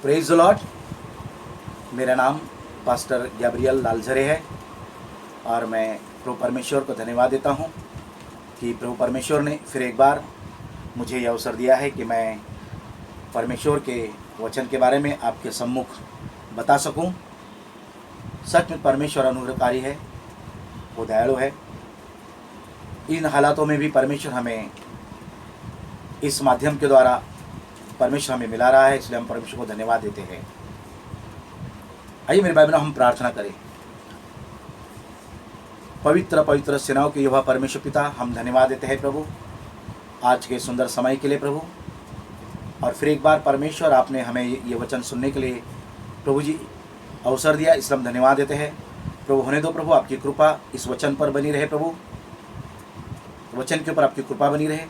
Praise the Lord. मेरा नाम pastor Gabriel Lalzare है और मैं प्रभु परमेश्वर को धन्यवाद देता हूँ कि प्रभु परमेश्वर ने फिर एक बार मुझे यह अवसर दिया है कि मैं परमेश्वर के वचन के बारे में आपके सम्मुख बता सकूं। सच में परमेश्वर अनुग्रहकारी है, वो दयालु है। इन हालातों में भी परमेश्वर हमें इस माध्यम के द्वारा परमेश्वर हमें मिला रहा है, इसलिए हम परमेश्वर को धन्यवाद देते हैं। आइए मेरे भाई बहनों, हम प्रार्थना करें। पवित्र पवित्र सेनाओं के यहोवा परमेश्वर पिता, हम धन्यवाद देते हैं प्रभु आज के सुंदर समय के लिए प्रभु। और फिर एक बार परमेश्वर आपने हमें ये वचन सुनने के लिए प्रभु जी अवसर दिया, इसलिए हम धन्यवाद देते हैं प्रभु। होने दो प्रभु, आपकी कृपा इस वचन पर बनी रहे प्रभु, वचन के ऊपर आपकी कृपा बनी रहे।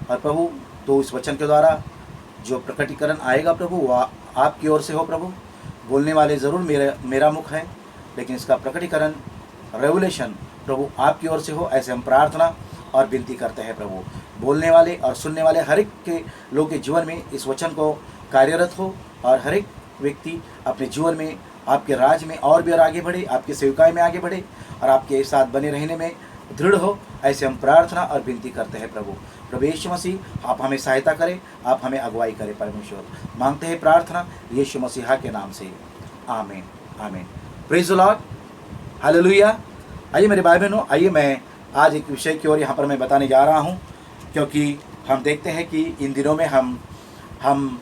और प्रभु तो इस वचन के द्वारा जो प्रकटीकरण आएगा प्रभु वह आपकी ओर से हो प्रभु। बोलने वाले ज़रूर मेरा मुख है, लेकिन इसका प्रकटीकरण रेवलेशन प्रभु आपकी ओर से हो, ऐसे हम प्रार्थना और विनती करते हैं प्रभु। बोलने वाले और सुनने वाले हर एक के लोगों के जीवन में इस वचन को कार्यरत हो और हर एक व्यक्ति अपने जीवन में आपके राज में और भी और आगे बढ़े, आपकी सेविकाई में आगे बढ़े और आपके साथ बने रहने में दृढ़ हो, ऐसे हम प्रार्थना और विनती करते हैं प्रभु। प्रभु यीशु मसीह आप हमें सहायता करें, आप हमें अगुवाई करें परमेश्वर। मांगते हैं प्रार्थना यीशु मसीहा के नाम से, आमीन आमीन। Praise the Lord, hallelujah. आइए मेरे भाई बहनों, आइए मैं आज एक विषय की ओर यहाँ पर मैं बताने जा रहा हूँ, क्योंकि हम देखते हैं कि इन दिनों में हम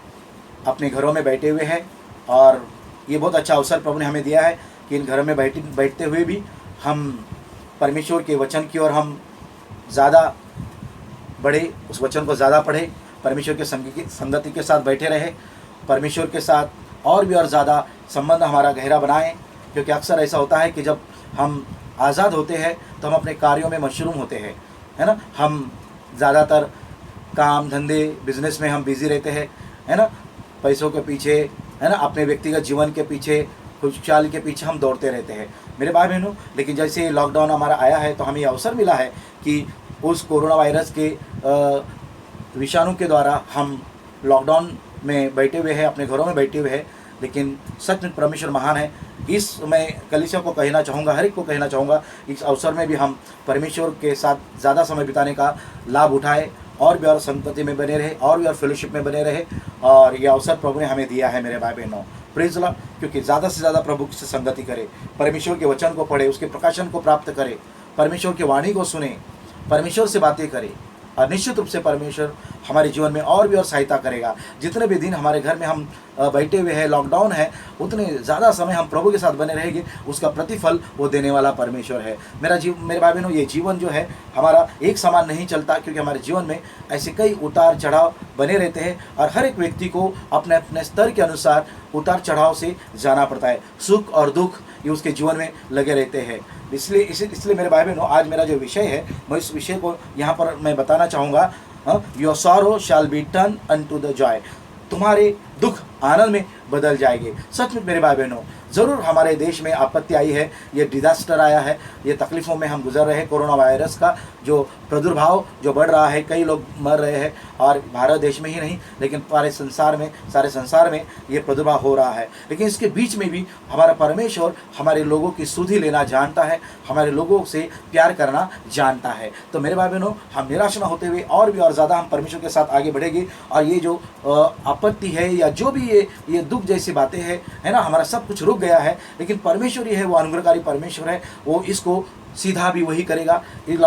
अपने घरों में बैठे हुए हैं और ये बहुत अच्छा अवसर प्रभु ने हमें दिया है कि इन घरों में बैठते हुए भी हम परमेश्वर के वचन की ओर हम ज़्यादा बढ़े, उस वचन को ज़्यादा पढ़े, परमेश्वर के संगति के साथ बैठे रहे, परमेश्वर के साथ और भी और ज़्यादा संबंध हमारा गहरा बनाएं। क्योंकि अक्सर ऐसा होता है कि जब हम आज़ाद होते हैं तो हम अपने कार्यों में मशरूम होते हैं, है ना। हम ज़्यादातर काम धंधे बिजनेस में हम बिज़ी रहते हैं, है ना, पैसों के पीछे, है ना, अपने व्यक्तिगत जीवन के पीछे, खुशहाली के पीछे हम दौड़ते रहते हैं मेरे भाई बहनों। लेकिन जैसे लॉकडाउन हमारा आया है तो हमें अवसर मिला है कि उस कोरोना वायरस के विषाणु के द्वारा हम लॉकडाउन में बैठे हुए हैं, अपने घरों में बैठे हुए हैं, लेकिन सच में परमेश्वर महान है। इस मैं कलीसिया को कहना चाहूँगा, हर एक को कहना चाहूँगा, इस अवसर में भी हम परमेश्वर के साथ ज़्यादा समय बिताने का लाभ उठाए और भी और संगति में बने रहे और भी और फेलोशिप में बने रहे। और यह अवसर प्रभु ने हमें दिया है मेरे भाई बहनों, प्रेज द लॉर्ड। क्योंकि ज़्यादा से ज़्यादा प्रभु से संगति करे, परमेश्वर के वचन को पढ़े, उसके प्रकाशन को प्राप्त करे, परमेश्वर की वाणी को सुने, परमेश्वर से बातें करे और निश्चित रूप से परमेश्वर हमारे जीवन में और भी और सहायता करेगा। जितने भी दिन हमारे घर में हम बैठे हुए हैं, लॉकडाउन है, उतने ज़्यादा समय हम प्रभु के साथ बने रहेंगे, उसका प्रतिफल वो देने वाला परमेश्वर है। मेरे भाई बहनों, ये जीवन जो है हमारा एक समान नहीं चलता, क्योंकि हमारे जीवन में ऐसे कई उतार चढ़ाव बने रहते हैं और हर एक व्यक्ति को अपने अपने स्तर के अनुसार उतार चढ़ाव से जाना पड़ता है। सुख और दुख ये उसके जीवन में लगे रहते हैं। इसलिए मेरे भाई बहनों, आज मेरा जो विषय है मैं इस विषय को यहाँ पर मैं बताना चाहूँगा। Your sorrow shall be turn unto the Joy. तुम्हारे दुख आनंद में बदल जाएंगे। सच में मेरे भाई बहनों, ज़रूर हमारे देश में आपत्ति आई है, ये डिज़ास्टर आया है, ये तकलीफ़ों में हम गुजर रहे हैं। कोरोना वायरस का जो प्रादुर्भाव जो बढ़ रहा है, कई लोग मर रहे हैं और भारत देश में ही नहीं लेकिन सारे संसार में ये प्रादुर्भाव हो रहा है। लेकिन इसके बीच में भी हमारा परमेश्वर हमारे लोगों की सुधि लेना जानता है, हमारे लोगों से प्यार करना जानता है। तो मेरे भाई बहनों, हम निराश न होते हुए और भी और ज़्यादा हम परमेश्वर के साथ आगे बढ़ेंगे। और ये जो आपत्ति है या जो भी ये दुख जैसी बातें हैं, है ना, हमारा सब कुछ रुक गया है, लेकिन परमेश्वर ही है, वो अनुग्रहकारी परमेश्वर है, वो इसको सीधा भी वही करेगा। इस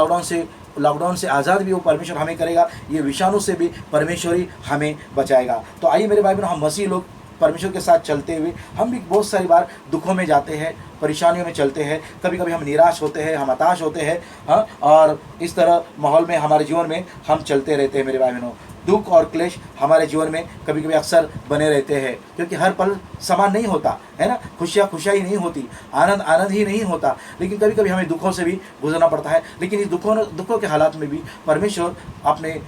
लॉकडाउन से आज़ाद भी वो परमेश्वर हमें करेगा, ये विषाणु से भी परमेश्वर ही हमें बचाएगा। तो आइए मेरे भाई बहनों, हम मसीह लोग परमेश्वर के साथ चलते हुए हम भी बहुत सारी बार दुखों में जाते हैं, परेशानियों में चलते हैं, कभी कभी हम निराश होते हैं, हम हताश होते हैं, हाँ, और इस तरह माहौल में हमारे जीवन में हम चलते रहते हैं मेरे भाई बहनों। दुख और क्लेश हमारे जीवन में कभी कभी अक्सर बने रहते हैं, क्योंकि हर पल समान नहीं होता, है ना। खुशियाँ ही नहीं होती, आनंद ही नहीं होता, लेकिन कभी कभी हमें दुखों से भी गुजरना पड़ता है। लेकिन इस दुखों के हालात में भी परमेश्वर अपने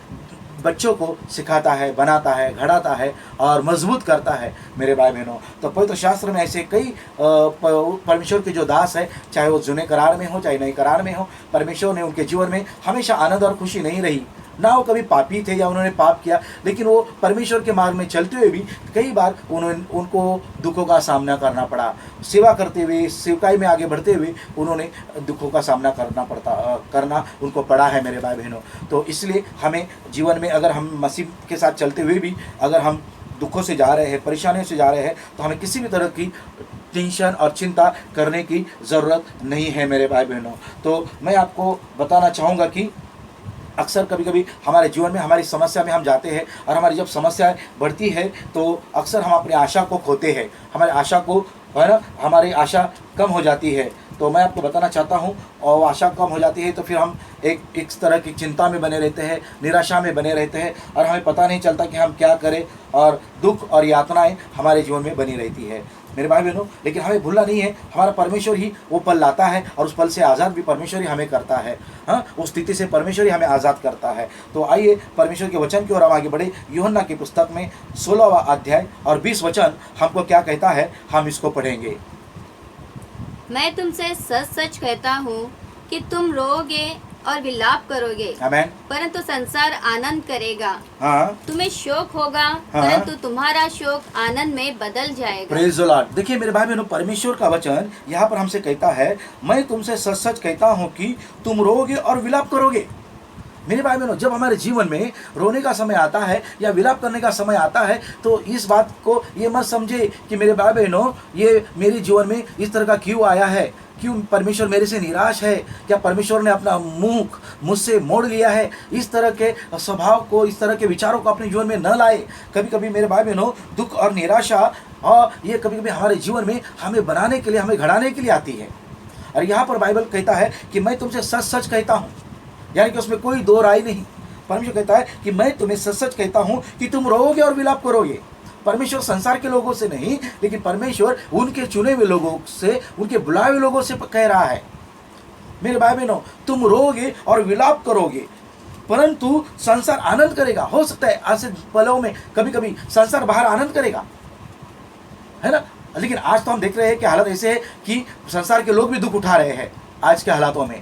बच्चों को सिखाता है, बनाता है, घड़ाता है और मजबूत करता है मेरे भाई बहनों। तो पवित्र शास्त्र में ऐसे कई परमेश्वर के जो दास है, चाहे वो जुने करार में हो चाहे नए करार में हो, परमेश्वर ने उनके जीवन में हमेशा आनंद और खुशी नहीं रही, ना वो कभी पापी थे या उन्होंने पाप किया, लेकिन वो परमेश्वर के मार्ग में चलते हुए भी कई बार उनको दुखों का सामना करना पड़ा। सेवा करते हुए, सेवकाई में आगे बढ़ते हुए उन्होंने दुखों का सामना करना उनको पड़ा है मेरे भाई बहनों। तो इसलिए हमें जीवन में अगर हम मसीह के साथ चलते हुए भी अगर हम दुखों से जा रहे हैं, परेशानियों से जा रहे हैं, तो हमें किसी भी तरह की टेंशन और चिंता करने की ज़रूरत नहीं है मेरे भाई बहनों। तो मैं आपको बताना चाहूँगा कि अक्सर कभी कभी हमारे जीवन में हमारी समस्या में हम जाते हैं, और हमारी जब समस्या बढ़ती है तो अक्सर हम अपनी आशा को खोते हैं, हमारे आशा को, है ना, हमारी आशा कम हो जाती है। तो मैं आपको बताना चाहता हूँ, और आशा कम हो जाती है तो फिर हम एक तरह की चिंता में बने रहते हैं, निराशा में बने रहते हैं, और हमें पता नहीं चलता कि हम क्या करें, और दुख और यातनाएं हमारे जीवन में बनी रहती है मेरे भाई बहनों। लेकिन हमें भूलना नहीं है, हमारा परमेश्वर ही वो पल लाता है, और उस पल से आज़ाद भी परमेश्वर ही हमें करता है। हाँ, उस स्थिति से परमेश्वर ही हमें आज़ाद करता है। तो आइए परमेश्वर के वचन की ओर हम आगे बढ़े। यूहन्ना की पुस्तक में 16वां अध्याय और 20 वचन हमको क्या कहता है, हम इसको पढ़ेंगे। मैं तुमसे सच सच कहता हूँ कि तुम रोओगे और विलाप करोगे, आमीन, परंतु संसार आनंद करेगा। हाँ, तुम्हें शोक होगा, हाँ, परंतु तुम्हारा शोक आनंद में बदल जाएगा। Praise the Lord. देखिए मेरे भाई बहनों, परमेश्वर का वचन यहाँ पर हमसे कहता है, मैं तुमसे सच सच कहता हूँ कि तुम रोओगे और विलाप करोगे। मेरे भाई बहनों, जब हमारे जीवन में रोने का समय आता है या विलाप करने का समय आता है, तो इस बात को ये मत समझे कि मेरे भाई बहनों ये मेरे जीवन में इस तरह का क्यों आया है, क्यों परमेश्वर मेरे से निराश है, क्या परमेश्वर ने अपना मुख मुझसे मोड़ लिया है। इस तरह के स्वभाव को, इस तरह के विचारों को अपने जीवन में न लाए। कभी कभी मेरे भाई बहनों दुख और निराशा, और ये कभी कभी हमारे जीवन में हमें बनाने के लिए, हमें घड़ाने के लिए आती है। और यहाँ पर बाइबल कहता है कि मैं तुमसे सच सच कहता हूँ, यानी कि उसमें कोई दो राय नहीं। परमेश्वर कहता है कि मैं तुम्हें सच सच कहता हूँ कि तुम रोओगे और विलाप करोगे। परमेश्वर संसार के लोगों से नहीं, लेकिन परमेश्वर उनके चुने हुए लोगों से, उनके बुलाए हुए लोगों से कह रहा है, मेरे भाई बहनों तुम रोओगे और विलाप करोगे, परंतु संसार आनंद करेगा। हो सकता है आज से पलों में कभी कभी संसार बाहर आनंद करेगा, है ना, लेकिन आज तो हम देख रहे हैं कि हालत ऐसे है कि संसार के लोग भी दुख उठा रहे हैं आज के हालातों में।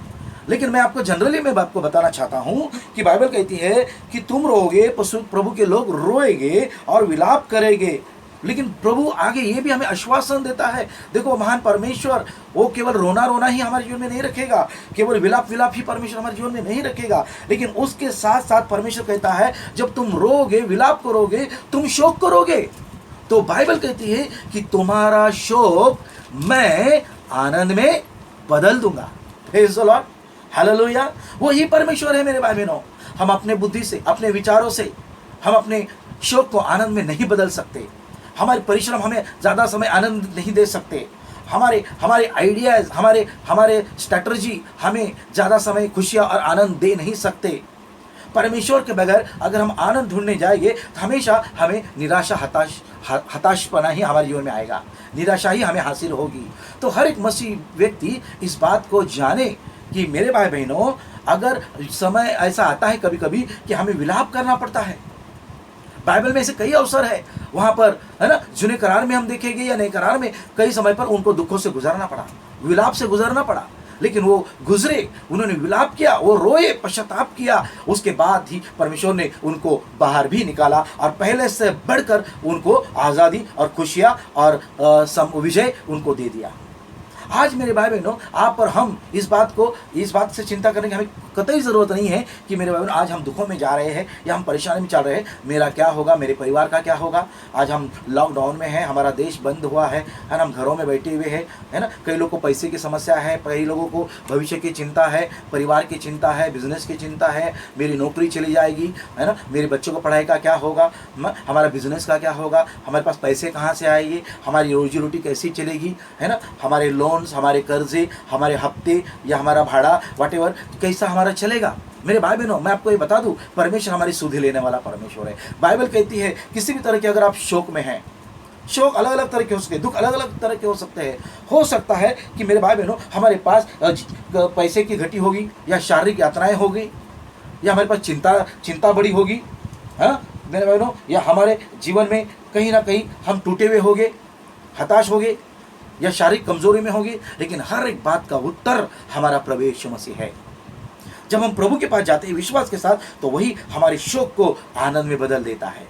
लेकिन मैं आपको जनरली मैं आपको बताना चाहता हूं कि बाइबल कहती है कि तुम रोओगे, प्रभु के लोग रोएंगे और विलाप करेंगे। लेकिन प्रभु आगे ये भी हमें आश्वासन देता है, देखो महान परमेश्वर वो केवल रोना रोना ही हमारे जीवन में नहीं रखेगा, केवल विलाप विलाप ही परमेश्वर हमारे जीवन में नहीं रखेगा, लेकिन उसके साथ साथ परमेश्वर कहता है जब तुम रोओगे, विलाप करोगे, तुम शोक करोगे, तो बाइबल कहती है कि तुम्हारा शोक मैं आनंद में बदल दूंगा। Praise the Lord, hallelujah. वो ही परमेश्वर है मेरे भाई बहनों। हम अपने बुद्धि से, अपने विचारों से हम अपने शोक को आनंद में नहीं बदल सकते। हमारे परिश्रम हमें ज़्यादा समय आनंद नहीं दे सकते। हमारे आइडियाज़, हमारे स्ट्रैटेजी हमें ज़्यादा समय खुशियाँ और आनंद दे नहीं सकते। परमेश्वर के बगैर अगर हम आनंद ढूंढने जाएंगे तो हमेशा हमें निराशा, हताशपना ही हमारे जीवन में आएगा, निराशा ही हमें हासिल होगी। तो हर एक मसीह व्यक्ति इस बात को जाने कि मेरे भाई बहनों अगर समय ऐसा आता है कभी कभी कि हमें विलाप करना पड़ता है, बाइबल में ऐसे कई अवसर है, वहाँ पर है ना, जुने करार में हम देखेंगे या नए करार में कई समय पर उनको दुखों से गुजरना पड़ा, विलाप से गुजरना पड़ा, लेकिन वो गुजरे, उन्होंने विलाप किया, वो रोए, पश्चाताप किया, उसके बाद ही परमेश्वर ने उनको बाहर भी निकाला और पहले से बढ़कर उनको आज़ादी और खुशियाँ और विजय उनको दे दिया। आज मेरे भाई बहनों आप और हम इस बात से चिंता करने की हमें कतई ज़रूरत नहीं है कि मेरे भाई बहनों आज हम दुखों में जा रहे हैं या हम परेशानी में चल रहे हैं, मेरा क्या होगा, मेरे परिवार का क्या होगा। आज हम लॉकडाउन में हैं, हमारा देश बंद हुआ है ना, हम घरों में बैठे हुए हैं, है ना। कई लोगों को पैसे की समस्या है, कई लोगों को भविष्य की चिंता है, परिवार की चिंता है, बिजनेस की चिंता है, मेरी नौकरी चली जाएगी, है ना, मेरे बच्चों को पढ़ाई का क्या होगा, हमारा बिजनेस का क्या होगा, हमारे पास पैसे कहाँ से आएंगे, हमारी रोजी रोटी कैसी चलेगी, है ना, हमारे लोन्स, हमारे कर्जे, हमारे हफ्ते या हमारा भाड़ा व्हाटएवर कैसा हमारा चलेगा। मेरे भाई बहनों मैं आपको ये बता दूं, परमेश्वर हमारी सुधि लेने वाला परमेश्वर है। बाइबल कहती है किसी भी तरह के अगर आप शोक में हैं, शोक अलग अलग तरह के हो सकते हैं, दुख अलग अलग तरह के हो सकते हैं। हो सकता है कि मेरे भाई बहनों हमारे पास पैसे की घटी होगी या शारीरिक यातनाएं होगी या हमारे पास चिंता बड़ी होगी, हाँ मेरे भाई बहनों, या हमारे जीवन में कहीं ना कहीं हम टूटे हुए होंगे, हताश होंगे या शारीरिक कमजोरी में होगी, लेकिन हर एक बात का उत्तर हमारा प्रभु यीशु मसीह है। जब हम प्रभु के पास जाते हैं विश्वास के साथ, तो वही हमारे शोक को आनंद में बदल देता है।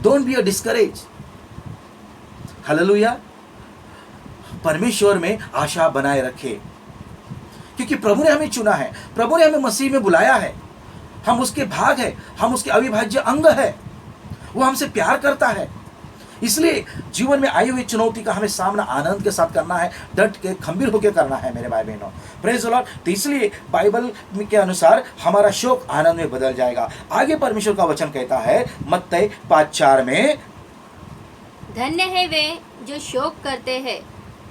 Don't be a discourage. Hallelujah. परमेश्वर में आशा बनाए रखे, क्योंकि प्रभु ने हमें चुना है, प्रभु ने हमें मसीह में बुलाया है, हम उसके भाग है, हम उसके अविभाज्य अंग है, वो हमसे प्यार करता है। इसलिए जीवन में आई हुई चुनौती का हमें सामना आनंद के साथ करना है, डट के खंबीर होकर करना है मेरे भाई बहनों। Praise the Lord. तो इसलिए बाइबल के अनुसार हमारा शोक आनंद में बदल जाएगा। आगे परमेश्वर का वचन कहता है मत्ती 5:4 में, धन्य है वे जो शोक करते हैं,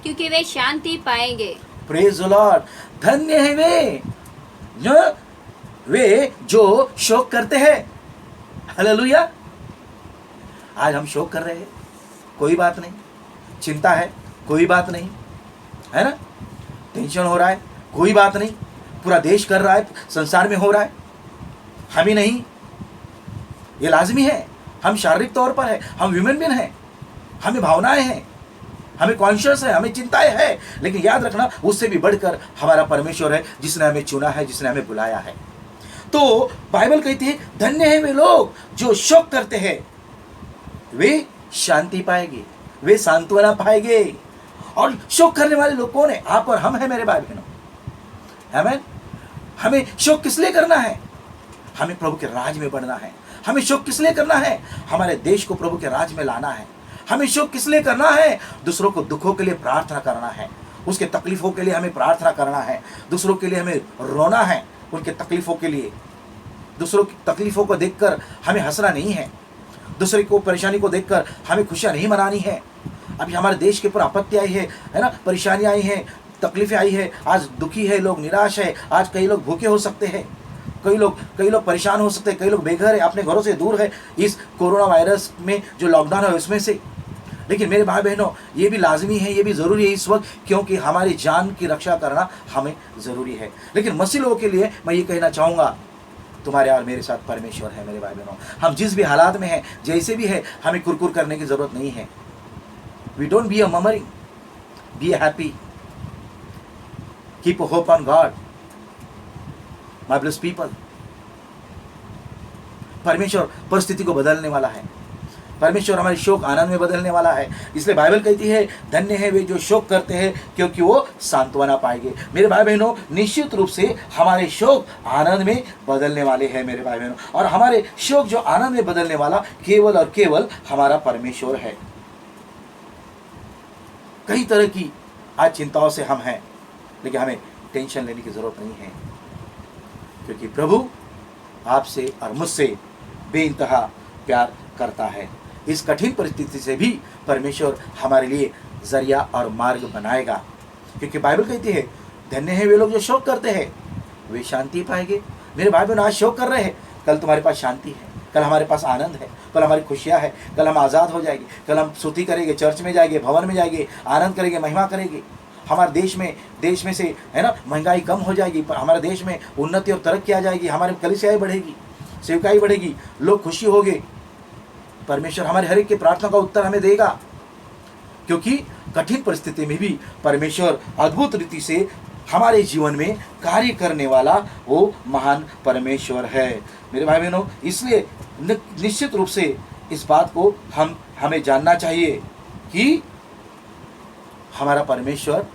क्योंकि वे शांति पाएंगे। Praise the Lord. धन्य है वे जो शोक करते हैं। हालेलुया। आज हम शोक कर रहे हैं, कोई बात नहीं। चिंता है, कोई बात नहीं, है ना। टेंशन हो रहा है, कोई बात नहीं। पूरा देश कर रहा है, संसार में हो रहा है, हम ही नहीं। ये लाजमी है। हम शारीरिक तौर पर है, हम ह्यूमन बीइंग हैं, हमें भावनाएं हैं, हमें कॉन्शियस है, हमें चिंताएं है। लेकिन याद रखना, उससे भी बढ़कर हमारा परमेश्वर है, जिसने हमें चुना है, जिसने हमें बुलाया है। तो बाइबल कहती है धन्य है वे लोग जो शोक करते हैं, वे शांति पाएंगे, वे सांत्वना पाएंगे। और शोक करने वाले लोग कौन है? आप और हम हैं मेरे भाई बहनों। आमीन। हमें शोक किस लिए करना है? हमें प्रभु के राज में बढ़ना है। हमें शोक किस लिए करना है? हमारे देश को प्रभु के राज में लाना है। हमें शोक किस लिए करना है? दूसरों को दुखों के लिए प्रार्थना करना है, उसके तकलीफों के लिए हमें प्रार्थना करना है, दूसरों के लिए हमें रोना है, उनके तकलीफों के लिए। दूसरों की तकलीफों को देखकर हमें हंसना नहीं है, दूसरे को परेशानी को देखकर हमें खुशियां नहीं मनानी है। अभी हमारे देश के ऊपर आपत्ति आई है ना, परेशानी आई है, तकलीफें आई है, आज दुखी है लोग, निराश है, आज कई लोग भूखे हो सकते हैं, कई लोग परेशान हो सकते हैं, कई लोग बेघर है, अपने घरों से दूर है इस कोरोना वायरस में जो लॉकडाउन है उसमें से। लेकिन मेरे भाई बहनों, ये भी लाजमी है, ये भी ज़रूरी है इस वक्त, क्योंकि हमारी जान की रक्षा करना हमें ज़रूरी है। लेकिन मसीह लोगों के लिए मैं ये कहना चाहूँगा, तुम्हारे और मेरे साथ परमेश्वर है मेरे भाई बहनों। हम जिस भी हालात में हैं, जैसे भी है, हमें कुरकुर करने की ज़रूरत नहीं है। We don't be a murmuring, be happy, keep hope on God my blessed people. परमेश्वर परिस्थिति को बदलने वाला है, परमेश्वर हमारे शोक आनंद में बदलने वाला है। इसलिए बाइबल कहती है धन्य है वे जो शोक करते हैं, क्योंकि वो सांत्वना पाएंगे। मेरे भाई बहनों, निश्चित रूप से हमारे शोक आनंद में बदलने वाले हैं मेरे भाई बहनों। और हमारे शोक जो आनंद में बदलने वाला केवल और केवल हमारा परमेश्वर है। कई तरह की आज चिंताओं से हम हैं, लेकिन हमें टेंशन लेने की जरूरत नहीं है, क्योंकि प्रभु आपसे और मुझसे बेइंतहा प्यार करता है। इस कठिन परिस्थिति से भी परमेश्वर हमारे लिए जरिया और मार्ग बनाएगा, क्योंकि बाइबल कहती है धन्य है वे लोग जो शोक करते हैं, वे शांति पाएंगे। मेरे भाई बहन, आज शोक कर रहे हैं, कल तुम्हारे पास शांति है, कल हमारे पास आनंद है, कल हमारी खुशियाँ है, कल हम आज़ाद हो जाएंगे, कल हम स्तुति करेंगे, चर्च में जाएंगे, भवन में जाएंगे, आनंद करेंगे, महिमा करेंगे। हमारे देश में से है ना महंगाई कम हो जाएगी, हमारे देश में उन्नति और तरक्की आ जाएगी, हमारी कलीसियाएं बढ़ेगी, सेवकाई बढ़ेगी, लोग खुशी होंगे। परमेश्वर हमारे हर एक की प्रार्थना का उत्तर हमें देगा, क्योंकि कठिन परिस्थिति में भी परमेश्वर अद्भुत रीति से हमारे जीवन में कार्य करने वाला वो महान परमेश्वर है मेरे भाई बहनों। इसलिए निश्चित रूप से इस बात को हमें जानना चाहिए कि हमारा परमेश्वर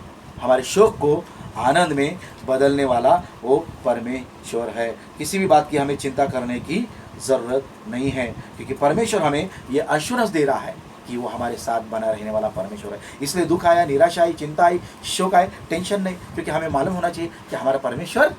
हमारे शोक को आनंद में बदलने वाला वो परमेश्वर है। किसी भी बात की हमें चिंता करने की ज़रूरत नहीं है, क्योंकि परमेश्वर हमें ये एश्योरेंस दे रहा है कि वो हमारे साथ बना रहने वाला परमेश्वर है। इसलिए दुख आया, निराशा आई, चिंता आई, शोक आए, टेंशन नहीं, क्योंकि हमें मालूम होना चाहिए कि हमारा परमेश्वर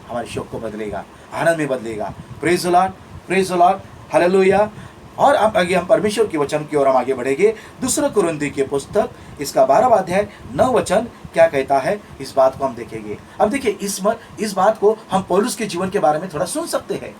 हमारे शोक को बदलेगा, आनंद में बदलेगा। Praise the lord, praise the Lord, hallelujah. और अब आगे हम परमेश्वर के वचन की ओर हम आगे बढ़ेंगे। दूसरा कुरिन्थी की पुस्तक इसका 12वां अध्याय 9 वचन क्या कहता है, इस बात को हम देखेंगे। अब देखिए, इस बात को हम पौलुस के जीवन के बारे में थोड़ा सुन सकते हैं।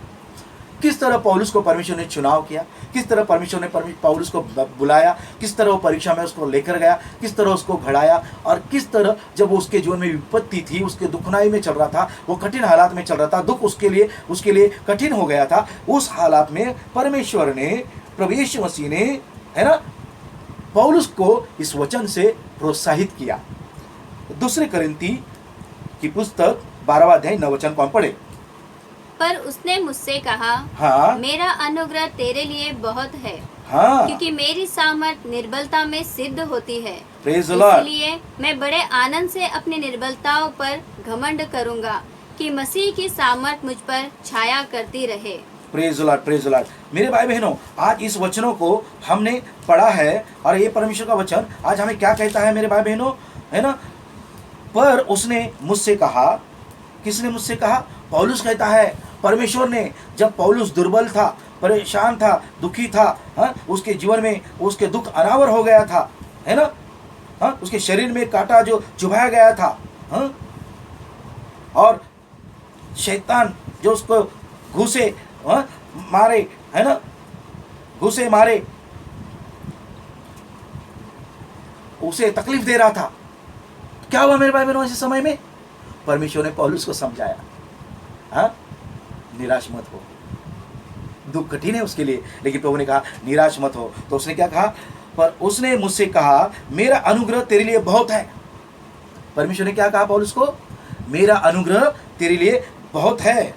किस तरह पौलुस को परमेश्वर ने चुनाव किया, किस तरह परमेश्वर ने पौलुस को बुलाया, किस तरह वो परीक्षा में उसको लेकर गया, किस तरह उसको घड़ाया, और किस तरह जब वो उसके जीवन में विपत्ति थी, उसके दुखनाई में चल रहा था, वो कठिन हालात में चल रहा था, दुख उसके लिए कठिन हो गया था। उस हालात में परमेश्वर ने, प्रभु यीशु मसीह ने, है ना, पौलुस को इस वचन से प्रोत्साहित किया। दूसरे कुरिन्थी की पुस्तक 12वां अध्याय 9 वचन को हम पढ़े। पर उसने मुझसे कहा, हाँ मेरा अनुग्रह तेरे लिए बहुत है, हाँ, क्योंकि मेरी सामर्थ निर्बलता में सिद्ध होती है। Praise the Lord. इसलिए मैं बड़े आनंद से अपनी निर्बलताओं पर घमंड करूंगा, कि मसीह की सामर्थ मुझ पर छाया करती रहे। Praise the lord, praise the Lord. मेरे भाई बहनों, आज इस वचनों को हमने पढ़ा है और ये परमेश्वर का वचन आज हमें क्या कहता है मेरे भाई बहनों, है ना। पर उसने मुझसे कहा, किसने मुझसे कहा? पौलुस कहता है, परमेश्वर ने जब पौलुस दुर्बल था, परेशान था, दुखी था, हाँ, उसके जीवन में उसके दुख अनावर हो गया था, है ना, हाँ, उसके शरीर में कांटा जो चुभाया गया था, हाँ, और शैतान जो उसको घूसे, हाँ, मारे, है ना, घूसे मारे, उसे तकलीफ दे रहा था। क्या हुआ मेरे भाई बहनों? ऐसे समय में परमेश्वर ने पौलुस को समझाया, हाँ, निराश मत हो। दुख कठिन है उसके लिए, लेकिन प्रभु ने कहा निराश मत हो। तो उसने क्या कहा? पर उसने मुझसे कहा, मेरा अनुग्रह तेरे लिए बहुत है। परमेश्वर ने क्या कहा पौलुस को? मेरा अनुग्रह तेरे लिए बहुत है,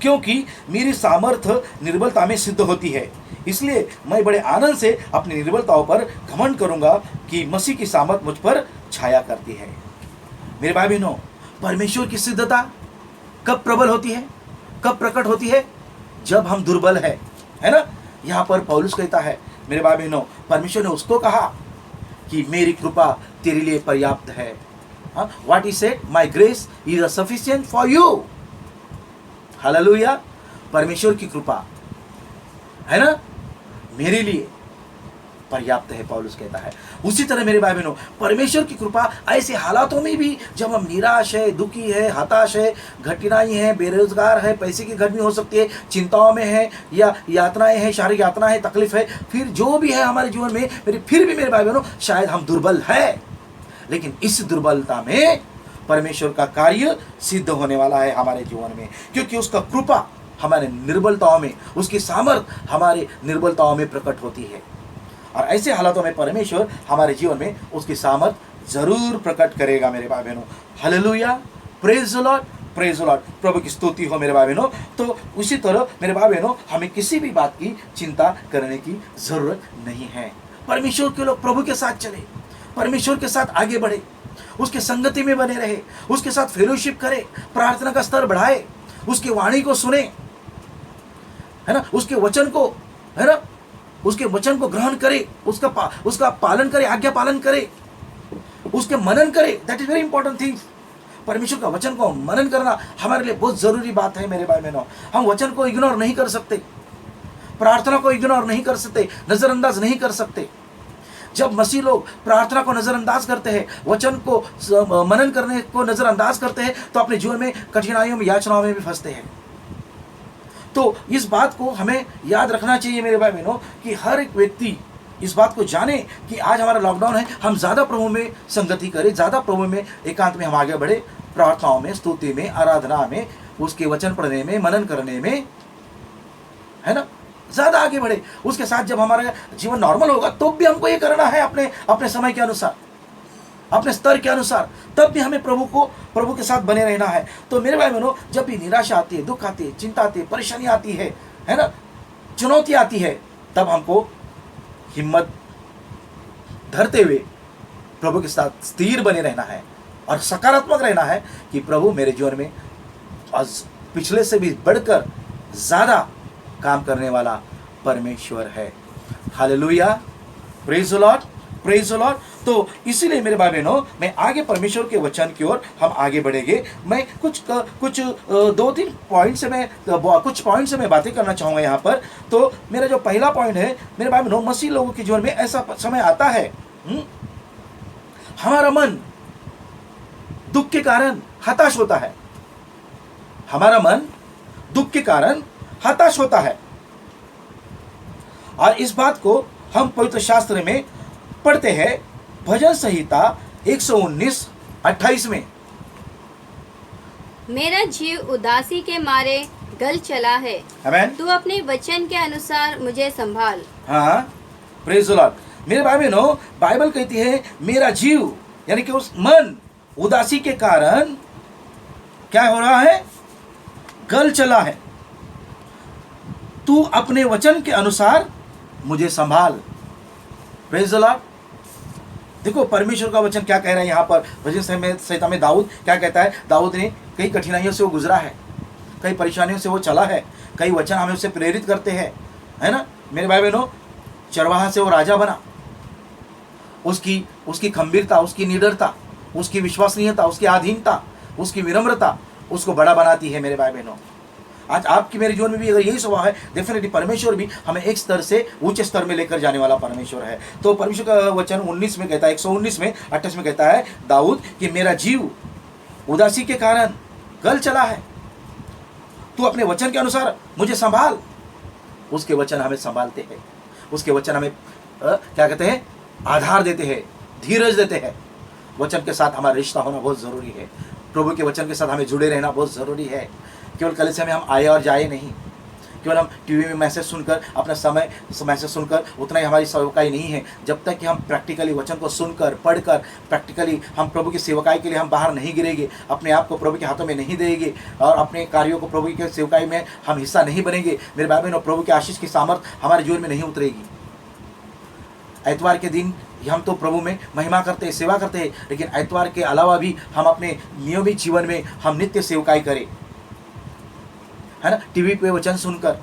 क्योंकि मेरी सामर्थ्य निर्बलता में सिद्ध होती है। इसलिए मैं बड़े आनंद से अपनी निर्बलताओं पर घमंड करूंगा कि मसीह की सामर्थ मुझ पर छाया करती है। मेरे भाई बहनों, परमेश्वर की सिद्धता कब प्रबल होती है, कब प्रकट होती है? जब हम दुर्बल है ना। यहाँ पर पौलुस कहता है, मेरे भाई बहनों, परमेश्वर ने उसको कहा कि मेरी कृपा तेरे लिए पर्याप्त है। What he said, my grace is sufficient for you. Hallelujah. परमेश्वर की कृपा, है ना, मेरे लिए पर्याप्त है, पौलुस कहता है। उसी तरह मेरे भाई बहनों, परमेश्वर की कृपा ऐसे हालातों में भी, जब हम निराश है, दुखी है, हताश है, कठिनाई है, बेरोजगार है, पैसे की घटनी हो सकती है, चिंताओं में है, या यातनाएं हैं, शारीरिक यातना है, तकलीफ है, फिर जो भी है हमारे जीवन में, फिर भी मेरे भाई बहनों, शायद हम दुर्बल है, लेकिन इस दुर्बलता में परमेश्वर का कार्य सिद्ध होने वाला है हमारे जीवन में, क्योंकि उसका कृपा हमारे निर्बलताओं में, उसकी सामर्थ्य हमारे निर्बलताओं में प्रकट होती है। और ऐसे हालातों में परमेश्वर हमारे जीवन में उसकी सामर्थ जरूर प्रकट करेगा मेरे भाई बहनों। Hallelujah, praise the lord, praise the lord. प्रभु की स्तुति हो मेरे भाई बहनों। तो उसी तरह मेरे भाई बहनों, हमें किसी भी बात की चिंता करने की जरूरत नहीं है। परमेश्वर के लोग प्रभु के साथ चले, परमेश्वर के साथ आगे बढ़े, उसके संगति में बने रहे, उसके साथ फेलोशिप करे, प्रार्थना का स्तर बढ़ाए, उसकी वाणी को सुने, है ना, उसके वचन को, है ना, उसके वचन को ग्रहण करे, उसका पालन करे, आज्ञा पालन करे, उसके मनन करे। That is very important thing. परमेश्वर का वचन को मनन करना हमारे लिए बहुत जरूरी बात है मेरे भाई बहनों। हम वचन को इग्नोर नहीं कर सकते, प्रार्थना को इग्नोर नहीं कर सकते, नजरअंदाज नहीं कर सकते। जब मसीह लोग प्रार्थना को नजरअंदाज करते हैं, वचन को मनन करने को नजरअंदाज करते हैं, तो अपने जीवन में कठिनाइयों में, याचनाओं में भी फंसते हैं। तो इस बात को हमें याद रखना चाहिए मेरे भाई बहनों, कि हर एक व्यक्ति इस बात को जाने कि आज हमारा लॉकडाउन है, हम ज़्यादा प्रभु में संगति करें, ज़्यादा प्रभु में एकांत में हम आगे बढ़े, प्रार्थनाओं में, स्तुति में, आराधना में, उसके वचन पढ़ने में, मनन करने में, है ना, ज़्यादा आगे बढ़े। उसके साथ जब हमारा जीवन नॉर्मल होगा, तो भी हमको ये करना है अपने समय के अनुसार, अपने स्तर के अनुसार, तब भी हमें प्रभु के साथ बने रहना है। तो मेरे भाई बहनों, जब भी निराशा आती है, दुख आती है, चिंता आती है, परेशानी आती है ना, चुनौती आती है, तब हमको हिम्मत धरते हुए प्रभु के साथ स्थिर बने रहना है और सकारात्मक रहना है कि प्रभु मेरे जीवन में आज पिछले से भी बढ़कर ज़्यादा काम करने वाला परमेश्वर है। Hallelujah, praise the lord, praise the Lord. तो इसीलिए मेरे भाई बहनों, मैं आगे परमेश्वर के वचन की ओर हम आगे बढ़ेंगे। मैं कुछ 2-3 पॉइंट से मैं बातें करना चाहूँगा यहाँ पर। तो मेरा जो पहला पॉइंट है मेरे भाई बहनों, मसीह लोगों के जीवन में ऐसा समय आता है, हमारा मन दुख के कारण हताश होता है, हमारा मन दुख के कारण हताश होता है। और इस बात को हम पवित्र शास्त्र में पढ़ते हैं, भजन संहिता 119:28 में, मेरा जीव उदासी के मारे गल चला है, आमीन। तू अपने वचन के अनुसार मुझे संभाल। हाँ, प्रेज द लॉर्ड। मेरे भाई बहनों, बाइबल कहती है मेरा जीव, यानी कि उस मन उदासी के कारण क्या हो रहा है? गल चला है। तू अपने वचन के अनुसार मुझे संभाल। Praise the Lord. देखो परमेश्वर का वचन क्या कह रहा है यहाँ पर भजन संहिता में दाऊद क्या कहता है? दाऊद ने कई कठिनाइयों से वो गुजरा है, कई परेशानियों से वो चला है, कई वचन हमें उससे प्रेरित करते हैं, है ना मेरे भाई बहनों। चरवाहा से वो राजा बना। उसकी खंभीरता, उसकी निडरता, उसकी विश्वसनीयता, उसकी अधीनता, उसकी विनम्रता उसको बड़ा बनाती है मेरे भाई बहनों। आज आपकी मेरे जीवन में भी अगर यही स्वभाव है, डेफिनेटली परमेश्वर भी हमें एक स्तर से ऊंचे स्तर में लेकर जाने वाला परमेश्वर है। तो परमेश्वर का वचन 19 में कहता है, 119 में 28 में कहता है दाऊद कि मेरा जीव उदासी के कारण गल चला है, तू अपने वचन के अनुसार मुझे संभाल। उसके वचन हमें संभालते हैं, उसके वचन हमें क्या कहते हैं? आधार देते हैं, धीरज देते हैं। वचन के साथ हमारा रिश्ता होना बहुत ज़रूरी है। प्रभु के वचन के साथ हमें जुड़े रहना बहुत ज़रूरी है। केवल कलीसिया में हम आए और जाए नहीं, केवल हम टीवी में मैसेज सुनकर अपना समय मैसेज सुनकर उतना ही हमारी सेवकाई नहीं है। जब तक कि हम प्रैक्टिकली वचन को सुनकर पढ़कर प्रैक्टिकली हम प्रभु की सेवकाई के लिए हम बाहर नहीं गिरेंगे, अपने आप को प्रभु के हाथों में नहीं देंगे और अपने कार्यों को प्रभु की सेवकाई में हम हिस्सा नहीं बनेंगे, मेरे भाई बहनों, प्रभु की आशीष की सामर्थ हमारे जीवन में नहीं उतरेगी। एतवार के दिन हम तो प्रभु में महिमा करते हैं, सेवा करते हैं, लेकिन एतवार के अलावा भी हम अपने नियमित जीवन में हम नित्य सेवकाई करें, है ना। टीवी पे वचन सुनकर,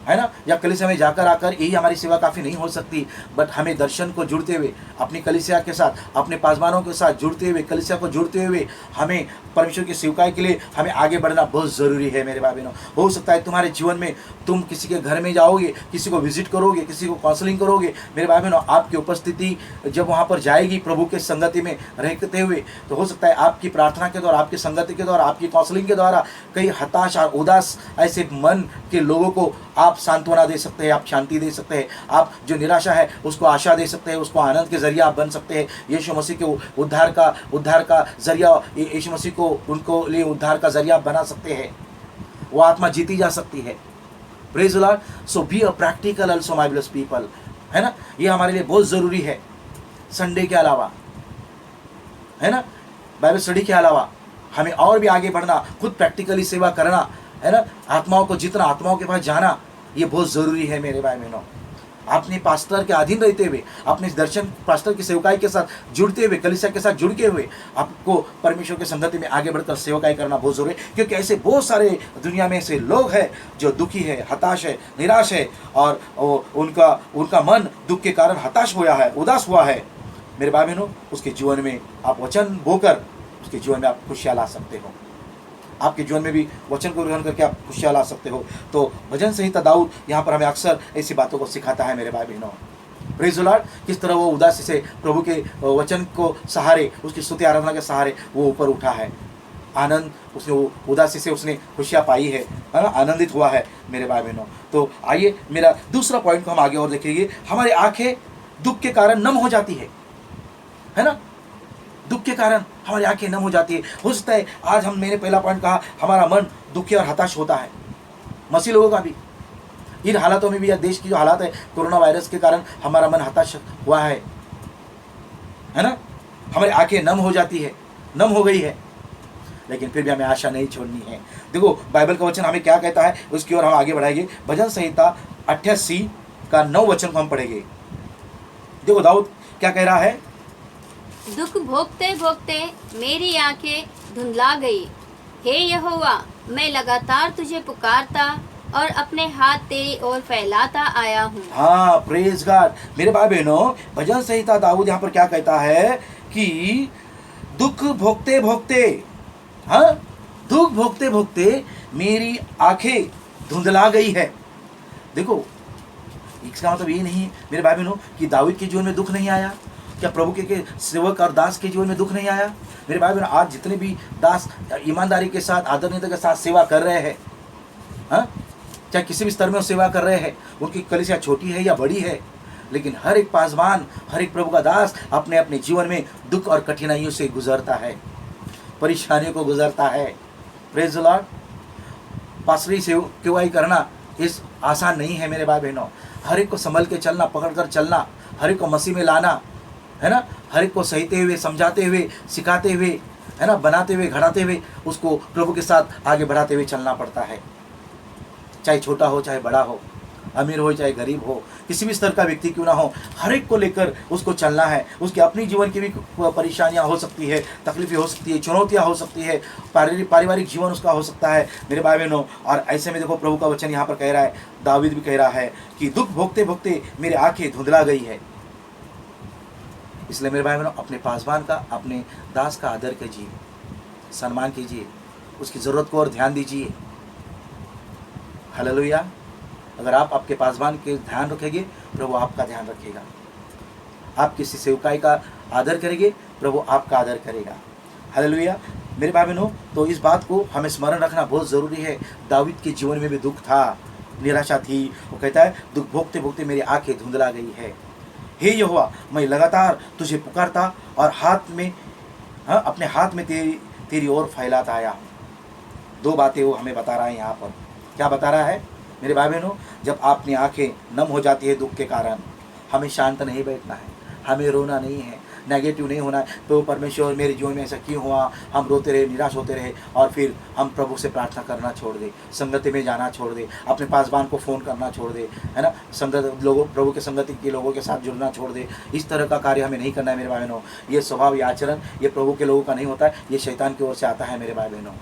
है ना, या कलीसिया में जाकर आकर यही हमारी सेवा काफ़ी नहीं हो सकती। बट हमें दर्शन को जुड़ते हुए, अपनी कलीसिया के साथ, अपने पासवानों के साथ जुड़ते हुए, कलीसिया को जुड़ते हुए हमें परमेश्वर की सेवकाई के लिए हमें आगे बढ़ना बहुत ज़रूरी है मेरे भाई बहनों। हो सकता है तुम्हारे जीवन में तुम किसी के घर में जाओगे, किसी को विजिट करोगे, किसी को काउंसलिंग करोगे, मेरे भाई बहनों, आपकी उपस्थिति जब वहाँ पर जाएगी प्रभु के संगति में रहते हुए, तो हो सकता है आपकी प्रार्थना के द्वारा, आपकी संगति के द्वारा, आपकी काउंसलिंग के द्वारा कई हताश और उदास ऐसे मन के लोगों को आप सांत्वना दे सकते हैं, आप शांति दे सकते हैं, आप जो निराशा है उसको आशा दे सकते हैं, उसको आनंद के जरिया आप बन सकते हैं। यीशु मसीह के उद्धार का जरिया, यीशु मसीह को उनको लिए उद्धार का जरिया बना सकते हैं। वो आत्मा जीती जा सकती है। Praise the Lord. So be a practical also my blessed people, है ना। ये हमारे लिए बहुत ज़रूरी है। संडे के अलावा, है ना, बाइबल स्टडी के अलावा हमें और भी आगे बढ़ना, खुद प्रैक्टिकली सेवा करना, है ना, आत्माओं को जितना, आत्माओं के पास जाना, ये बहुत ज़रूरी है मेरे भाई बहनों। अपने पास्टर के अधीन रहते हुए, अपने दर्शन पास्टर की सेवकाई के साथ जुड़ते हुए, कलीसिया के साथ जुड़ते हुए आपको परमेश्वर की संगति में आगे बढ़कर सेवकाई करना बहुत ज़रूरी है। क्योंकि ऐसे बहुत सारे दुनिया में ऐसे लोग हैं जो दुखी है, हताश है, निराश है, और उनका मन दुख के कारण हताश हुआ है, उदास हुआ है। मेरे भाई बहनों, उसके जीवन में आप वचन बोकर उसके जीवन में आप खुशियाँ ला सकते हो। आपके जीवन में भी वचन को ग्रहण करके आप खुशियाँ ला सकते हो। तो भजन संहिता दाऊद यहाँ पर हमें अक्सर ऐसी बातों को सिखाता है मेरे भाई बहनों। Praise the Lord. किस तरह वो उदासी से प्रभु के वचन को सहारे, उसकी स्तुति आराधना के सहारे वो ऊपर उठा है। आनंद, उसने वो उदासी से उसने खुशियाँ पाई है ना, आनंदित हुआ है मेरे भाई बहनों। तो आइए मेरा दूसरा पॉइंट को हम आगे और देखेंगे। हमारी आंखें दुख के कारण नम हो जाती है ना। दुख के कारण हमारी आंखें नम हो जाती है। हो सकता है आज हम, मैंने पहला पॉइंट कहा, हमारा मन दुखी और हताश होता है। मसीह लोगों का भी इन हालातों में भी, या देश की जो हालात है कोरोना वायरस के कारण हमारा मन हताश हुआ है ना। हमारी आंखें नम हो जाती है, नम हो गई है, लेकिन फिर भी हमें आशा नहीं छोड़नी है। देखो बाइबल का वचन हमें क्या कहता है, उसकी ओर हम आगे बढ़ाएंगे। भजन संहिता 88 का 9 वचन को हम पढ़ेंगे। देखो दाऊद क्या कह रहा है। दुख भोगते भोगते मेरी आंखें धुंधला गई। हे यहोवा, मैं लगातार तुझे पुकारता और अपने हाथ तेरी ओर फैलाता आया हूँ। हाँ, प्रेज गॉड। मेरे भाई बहनों, भजन संहिता दाऊद यहाँ पर क्या कहता है कि दुख भोगते भोगते, हाँ, दुख भोगते भोगते मेरी आंखें धुंधला गई है। देखो इसका मतलब ये नहीं मेरे भाई बहनों कि दाऊद के जीवन में दुख नहीं आया। क्या प्रभु के सेवक और दास के जीवन में दुख नहीं आया? मेरे भाई बहनों, आज जितने भी दास ईमानदारी के साथ, आदरणीयता के साथ सेवा कर रहे हैं, हाँ, चाहे किसी भी स्तर में वो सेवा कर रहे हैं, उनकी कलीसिया छोटी है या बड़ी है, लेकिन हर एक पासवान, हर एक प्रभु का दास अपने अपने जीवन में दुख और कठिनाइयों से गुजरता है, परेशानियों को गुजरता है। Praise the Lord. पासरी सेवकाई करना इस आसान नहीं है मेरे भाई बहनों। हर एक को संभल के चलना, पकड़ कर चलना, हर एक को मसीह में लाना, है ना, हर एक को सहते हुए, समझाते हुए, सिखाते हुए, है ना, बनाते हुए घड़ाते हुए उसको प्रभु के साथ आगे बढ़ाते हुए चलना पड़ता है। चाहे छोटा हो चाहे बड़ा हो, अमीर हो चाहे गरीब हो, किसी भी स्तर का व्यक्ति क्यों ना हो, हर एक को लेकर उसको चलना है। उसकी अपनी जीवन की भी परेशानियां हो सकती है, तकलीफें हो सकती है, चुनौतियां हो सकती है, पारिवारिक जीवन उसका हो सकता है मेरे भाई बहनों। और ऐसे में देखो प्रभु का वचन यहाँ पर कह रहा है, दाऊद भी कह रहा है कि दुख भोगते भोगते मेरी आंखें धुंधला गई है। इसलिए मेरे भाई बहनों, अपने पासवान का, अपने दास का आदर कीजिए, सम्मान कीजिए, उसकी ज़रूरत को और ध्यान दीजिए। हालेलुया। अगर आप आपके पासवान के ध्यान रखेंगे, प्रभु आपका ध्यान रखेगा। आप किसी सेवकाई का आदर करेंगे, प्रभु आपका आदर करेगा। हालेलुया। मेरे भाई बहनों, तो इस बात को हमें स्मरण रखना बहुत ज़रूरी है। दाऊद के जीवन में भी दुख था, निराशा थी। वो कहता है, दुख भोगते भोगते मेरी आंखें धुंधला गई है। हे यहोवा, मैं लगातार तुझे पुकारता और अपने हाथ में तेरी ओर फैलाता आया हूँ। दो बातें वो हमें बता रहा है यहाँ पर। क्या बता रहा है मेरे भाई बहनों? जब आपकी आंखें नम हो जाती है दुख के कारण, हमें शांत नहीं बैठना है, हमें रोना नहीं है, नेगेटिव नहीं होना है। तो परमेश्वर मेरे जीवन में ऐसा क्यों हुआ, हम रोते रहे, निराश होते रहे, और फिर हम प्रभु से प्रार्थना करना छोड़ दे, संगति में जाना छोड़ दे, अपने पासवान को फ़ोन करना छोड़ दे, है ना, प्रभु के संगति के लोगों के साथ जुड़ना छोड़ दे। इस तरह का कार्य हमें नहीं करना है मेरे भाई बहनों। ये स्वभाव, ये आचरण, ये प्रभु के लोगों का नहीं होता है, ये शैतान की ओर से आता है मेरे भाई बहनों।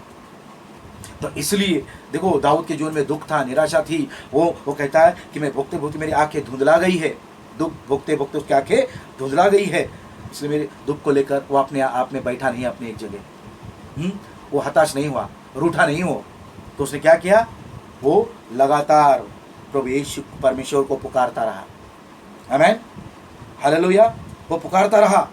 तो इसलिए देखो, दाऊद के जीवन में दुख था, निराशा थी। वो कहता है कि मैं भोगते भोगते मेरी आंखें धुंधला गई है। दुख भोगते भोगते उसकी आंखें धुंधला गई है। इसलिए मेरे दुख को लेकर वो अपने आप में बैठा नहीं, अपनी एक जगह। वो हताश नहीं हुआ, रूठा नहीं हो। तो उसने क्या किया? वो लगातार प्रभु यीशु परमेश्वर को पुकारता रहा। आमीन, हालेलुया। वो पुकारता रहा।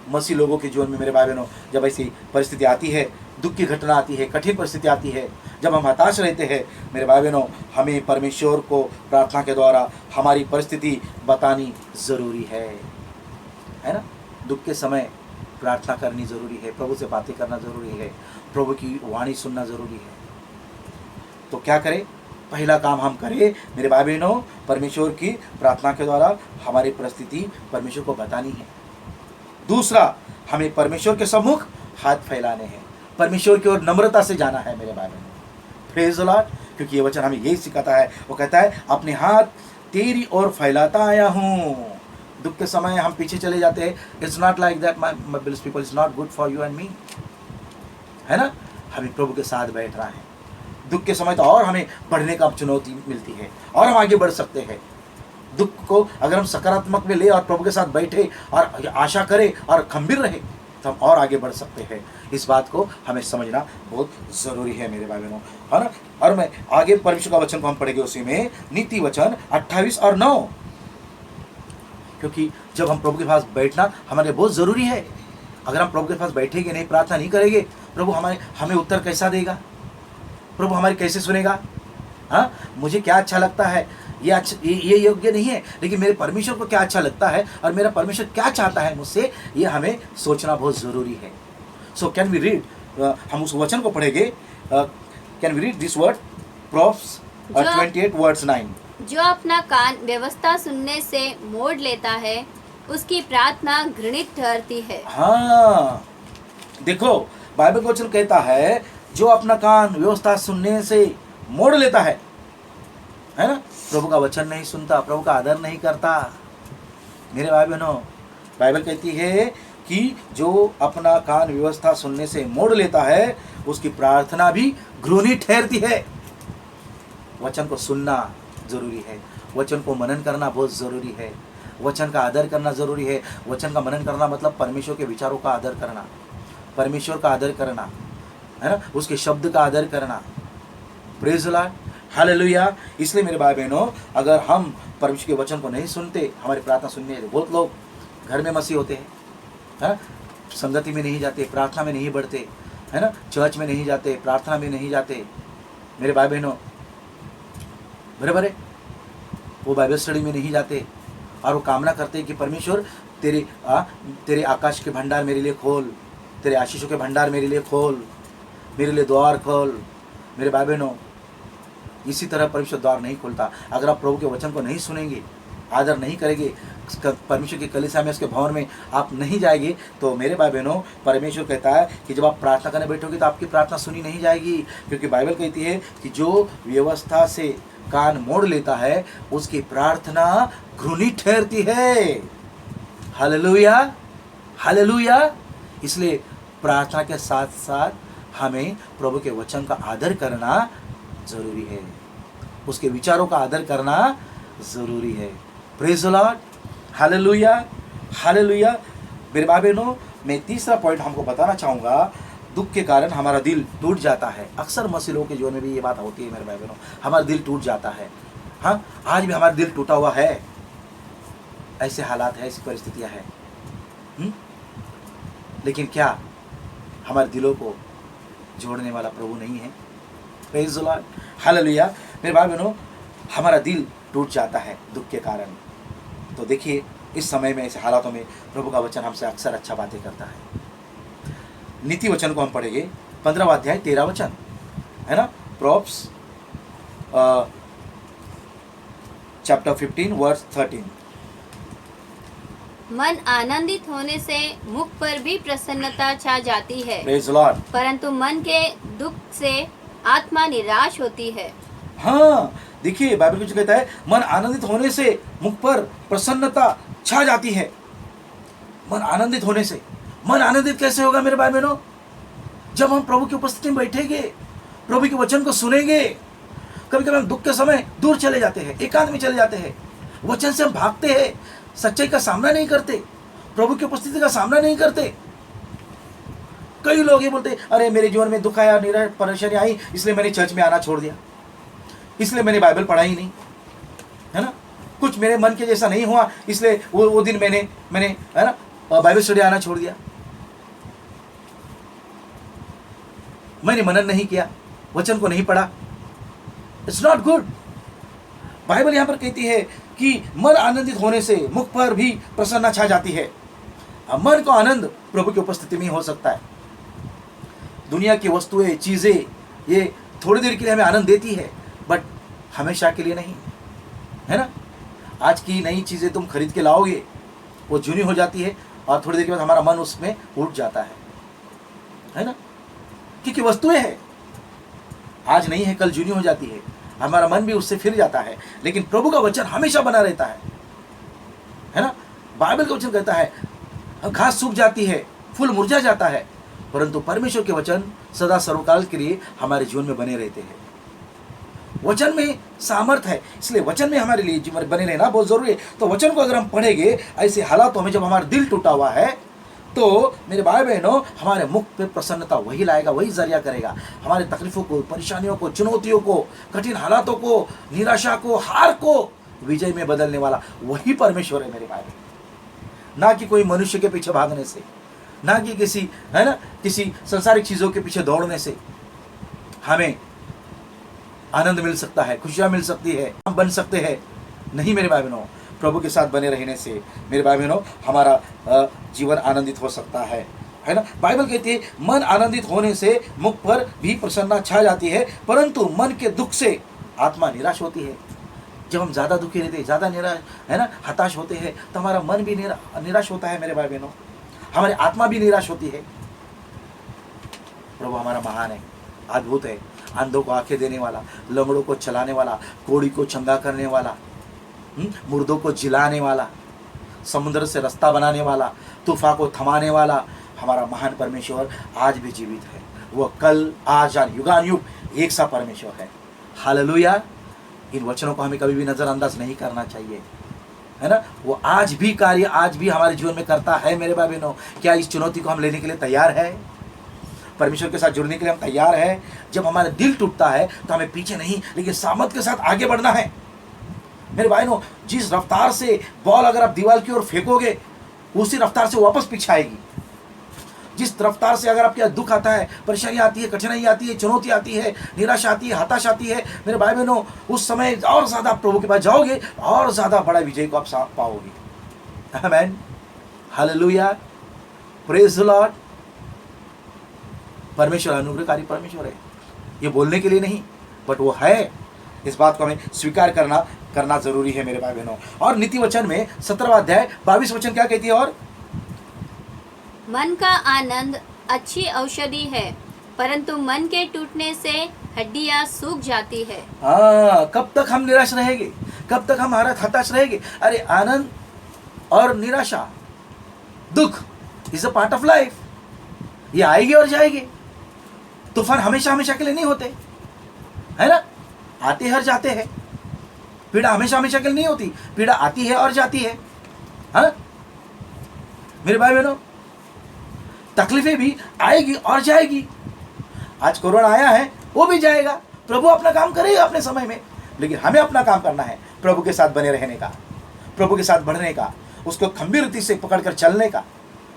मसीह लोगों के जीवन में मेरे भाई बहनों, जब ऐसी परिस्थिति आती है, दुख की घटना आती है, कठिन परिस्थिति आती है, जब हम हताश रहते हैं मेरे भाई बहनों, हमें परमेश्वर को प्रार्थना के द्वारा हमारी परिस्थिति बतानी ज़रूरी है ना। दुख के समय प्रार्थना करनी ज़रूरी है, प्रभु से बातें करना ज़रूरी है, प्रभु की वाणी सुनना ज़रूरी है। तो क्या करें? पहला काम हम करें मेरे भाई बहनों, परमेश्वर की प्रार्थना के द्वारा हमारी परिस्थिति परमेश्वर को बतानी है। दूसरा, हमें परमेश्वर के सम्मुख हाथ फैलाने हैं, परमेश्वर की ओर नम्रता से जाना है मेरे भाई बहनों। Praise the Lord. क्योंकि ये वचन हमें यही सिखाता है। वो कहता है, अपने हाथ तेरी ओर फैलाता आया हूँ। दुख के समय हम पीछे चले जाते हैं। It's not like that my people, it's not good for you and me, है ना। हमें प्रभु के साथ बैठना है। दुख के समय तो और हमें बढ़ने का चुनौती मिलती है, और हम आगे बढ़ सकते हैं। दुख को अगर हम सकारात्मक में ले और प्रभु के साथ बैठे और आशा करें और खंबीर रहे, तो हम और आगे बढ़ सकते हैं। इस बात को हमें समझना बहुत ज़रूरी है मेरे भाई बहनों, है ना। और मैं आगे परमेश्वर का वचन को हम पढ़ेंगे, उसी में नीति वचन 28 और 9। क्योंकि जब हम प्रभु के पास बैठना हमारे बहुत ज़रूरी है। अगर हम प्रभु के पास बैठेंगे नहीं, प्रार्थना नहीं करेंगे, प्रभु हमें उत्तर कैसा देगा? प्रभु हमारी कैसे सुनेगा? हाँ, मुझे क्या अच्छा लगता है, ये योग्य नहीं है, लेकिन मेरे परमेश्वर को क्या अच्छा लगता है और मेरा परमेश्वर क्या चाहता है मुझसे, ये हमें सोचना बहुत ज़रूरी है। सो कैन वी रीड, हम उस वचन को पढ़ेंगे। Can we read this word, Proverbs 28 words 9। जो अपना कान व्यवस्था सुनने से मोड़ लेता है, उसकी प्रार्थना घृणित ठहरती है। हाँ, देखो बाइबल का वचन कहता है, जो अपना कान व्यवस्था सुनने से मोड़ लेता है ना, प्रभु का वचन नहीं सुनता, प्रभु का आदर नहीं करता मेरे भाई बहनों। बाइबल कहती है कि जो अपना कान व्यवस्था सुनने से मोड़ लेता है, उसकी प्रार्थना भी घृणित ठहरती है। वचन को सुनना जरूरी है, वचन को मनन करना बहुत ज़रूरी है, वचन का आदर करना ज़रूरी है। वचन का मनन करना मतलब परमेश्वर के विचारों का आदर करना, परमेश्वर का आदर करना, है ना, उसके शब्द का आदर करना। Praise the Lord, hallelujah. इसलिए मेरे भाई बहनों, अगर हम परमेश्वर के वचन को नहीं सुनते, हमारी प्रार्थना सुनने, बहुत लोग घर में मसीह होते हैं, है ना, संगति में नहीं जाते, प्रार्थना में नहीं बढ़ते, है ना, चर्च में नहीं जाते, प्रार्थना में नहीं जाते मेरे भाई बहनों, बराबर है। वो बाइबल स्टडी में नहीं जाते और वो कामना करते हैं कि परमेश्वर तेरे आकाश के भंडार मेरे लिए खोल, तेरे आशीषों के भंडार मेरे लिए खोल, मेरे लिए द्वार खोल मेरे भाई बहनों। इसी तरह परमेश्वर द्वार नहीं खोलता। अगर आप प्रभु के वचन को नहीं सुनेंगे, आदर नहीं करेंगे, परमेश्वर की कलीसिया में, उसके भवन में आप नहीं जाएंगे, तो मेरे भाई बहनों, परमेश्वर कहता है कि जब आप प्रार्थना करने बैठोगे तो आपकी प्रार्थना सुनी नहीं जाएगी। क्योंकि बाइबल कहती है कि जो व्यवस्था से कान मोड़ लेता है उसकी प्रार्थना घृणित ठहरती है। Hallelujah, hallelujah. इसलिए प्रार्थना के साथ साथ हमें प्रभु के वचन का आदर करना जरूरी है, उसके विचारों का आदर करना जरूरी है। Praise the Lord, hallelujah, hallelujah. मेरे भाई बहनों, मैं तीसरा पॉइंट हमको बताना चाहूँगा, दुख के कारण हमारा दिल टूट जाता है। अक्सर मसीहों के जीवन में भी ये बात होती है मेरे भाई बहनों, हमारा दिल टूट जाता है। हाँ, आज भी हमारा दिल टूटा हुआ है, ऐसे हालात है, ऐसी परिस्थितियाँ हैं। लेकिन क्या हमारे दिलों को जोड़ने वाला प्रभु नहीं है? Praise the Lord, hallelujah. मेरे भाई बहनों, हमारा दिल टूट जाता है दुख के कारण। तो देखिए, इस समय में, ऐसे हालातों में प्रभु का वचन हमसे अक्सर अच्छा बातें करता है। नीति वचन को हम पढ़ेंगे, 15वां अध्याय 13 वचन, है ना। प्रोव्स चैप्टर 15 वर्स 13। मन आनंदित होने से मुख पर भी प्रसन्नता छा जाती है, प्रेज़ द लॉर्ड। परंतु मन के दुख से आत्मा निराश होती है। हाँ, देखिए बाइबल कुछ कहता है, मन आनंदित होने से मुख पर प्रसन्नता छा जाती है। मन आनंदित होने से, मन आनंदित कैसे होगा मेरे भाई बहनों? जब हम प्रभु की उपस्थिति में बैठेंगे, प्रभु के वचन को सुनेंगे। कभी कभी हम दुख के समय दूर चले जाते हैं, एकांत में चले जाते हैं, वचन से हम भागते हैं, सच्चाई का सामना नहीं करते, प्रभु की उपस्थिति का सामना नहीं करते। कई लोग ये बोलते, अरे मेरे जीवन में दुख आया, निराश परेशानी आई, इसलिए मैंने चर्च में आना छोड़ दिया, इसलिए मैंने बाइबल पढ़ा ही नहीं, है ना। कुछ मेरे मन के जैसा नहीं हुआ, इसलिए वो दिन मैंने है ना बाइबल स्टडी आना छोड़ दिया, मैंने मनन नहीं किया, वचन को नहीं पढ़ा। It's not good. बाइबल यहाँ पर कहती है कि मन आनंदित होने से मुख पर भी प्रसन्नता छा जाती है। अब मन को आनंद प्रभु की उपस्थिति में हो सकता है। दुनिया की वस्तुएं, चीजें, ये थोड़ी देर के लिए हमें आनंद देती है, बट हमेशा के लिए नहीं, है ना। आज की नई चीजें तुम खरीद के लाओगे, वो जूनी हो जाती है और थोड़ी देर के बाद हमारा मन उसमें उठ जाता है ना, क्योंकि वस्तुएं हैं, आज नहीं है कल जूनी हो जाती है, हमारा मन भी उससे फिर जाता है। लेकिन प्रभु का वचन हमेशा बना रहता है ना। बाइबल का वचन कहता है, घास सूख जाती है, फूल मुरझा जाता है, परंतु परमेश्वर के वचन सदा सर्वकाल के लिए हमारे जीवन में बने रहते हैं। वचन में सामर्थ है, इसलिए वचन में हमारे लिए जीवन बने रहना बहुत जरूरी है। तो वचन को अगर हम पढ़ेंगे ऐसे हालातों में, जब हमारा दिल टूटा हुआ है, तो मेरे भाई बहनों, हमारे मुख पे प्रसन्नता वही लाएगा, वही जरिया करेगा। हमारे तकलीफों को, परेशानियों को, चुनौतियों को, कठिन हालातों को, निराशा को, हार को विजय में बदलने वाला वही परमेश्वर है मेरे भाई। ना कि कोई मनुष्य के पीछे भागने से, ना कि किसी, है ना, किसी संसारिक चीजों के पीछे दौड़ने से हमें आनंद मिल सकता है, खुशियां मिल सकती है, हम बन सकते हैं। नहीं मेरे भाई बहनों, प्रभु के साथ बने रहने से मेरे भाई बहनों हमारा जीवन आनंदित हो सकता है ना। बाइबल कहती है, मन आनंदित होने से मुख पर भी प्रसन्नता छा जाती है, परंतु मन के दुख से आत्मा निराश होती है। जब हम ज़्यादा दुखी रहते हैं, ज़्यादा निराश, है ना, हताश होते हैं, तो हमारा मन भी निराश होता है मेरे भाई बहनों, हमारी आत्मा भी निराश होती है। प्रभु हमारा महान है, अद्भुत है, अंधों को आंखें देने वाला, लंगड़ों को चलाने वाला, कोढ़ी को चंगा करने वाला, मुर्दों को जिलाने वाला, समुद्र से रास्ता बनाने वाला, तूफान को थमाने वाला हमारा महान परमेश्वर आज भी जीवित है। वह कल, आज और युगानुयुग एक सा परमेश्वर है। हालेलुया। इन वचनों को हमें कभी भी नजरअंदाज नहीं करना चाहिए, है ना। वो आज भी कार्य, आज भी हमारे जीवन में करता है मेरे भाई बहनों। क्या इस चुनौती को हम लेने के लिए तैयार है? परमेश्वर के साथ जुड़ने के लिए हम तैयार है? जब हमारा दिल टूटता है तो हमें पीछे नहीं, लेकिन सामर्थ के साथ आगे बढ़ना है मेरे भाई बहनों। जिस रफ्तार से बॉल अगर आप दीवार की ओर फेंकोगे, उसी रफ्तार से वापस पीछे आएगी। जिस रफ्तार से अगर आपके दुख आता है, परेशानी आती है, कठिनाई आती है, चुनौती आती है, निराशा आती है, हताश आती है मेरे भाई बहनों, उस समय और ज्यादा आप प्रभु के पास जाओगे, और ज्यादा बड़ा विजय को आप पाओगे। आमीन, हालेलुया, प्रेज द लॉर्ड। परमेश्वर अनुग्रहकारी परमेश्वर है, ये बोलने के लिए नहीं, बट वो है। इस बात को हमें स्वीकार करना करना जरूरी है मेरे भाई बहनों। और नीति वचन में 17वां अध्याय 22 वचन क्या कहती है? और मन का आनंद अच्छी औषधि है, परंतु मन के टूटने से हड्डियां सूख जाती है। हाँ, कब तक हम निराश रहेंगे? कब तक हम हताश रहेंगे? अरे आनंद और निराशा, दुख is a part of life. ये आएगी और जाएगी। तूफान हमेशा हमेशा के लिए नहीं होते, है ना? आते हैं और जाते हैं। पीड़ा हमेशा हमेशा के लिए नहीं होती, पीड़ा आती है और जाती है। हाँ मेरे भाई बहनों, तकलीफें भी आएगी और जाएगी। आज कोरोना आया है, वो भी जाएगा। प्रभु अपना काम करेगा अपने समय में, लेकिन हमें अपना काम करना है, प्रभु के साथ बने रहने का, प्रभु के साथ बढ़ने का, उसको खंबीरती से पकड़कर चलने का।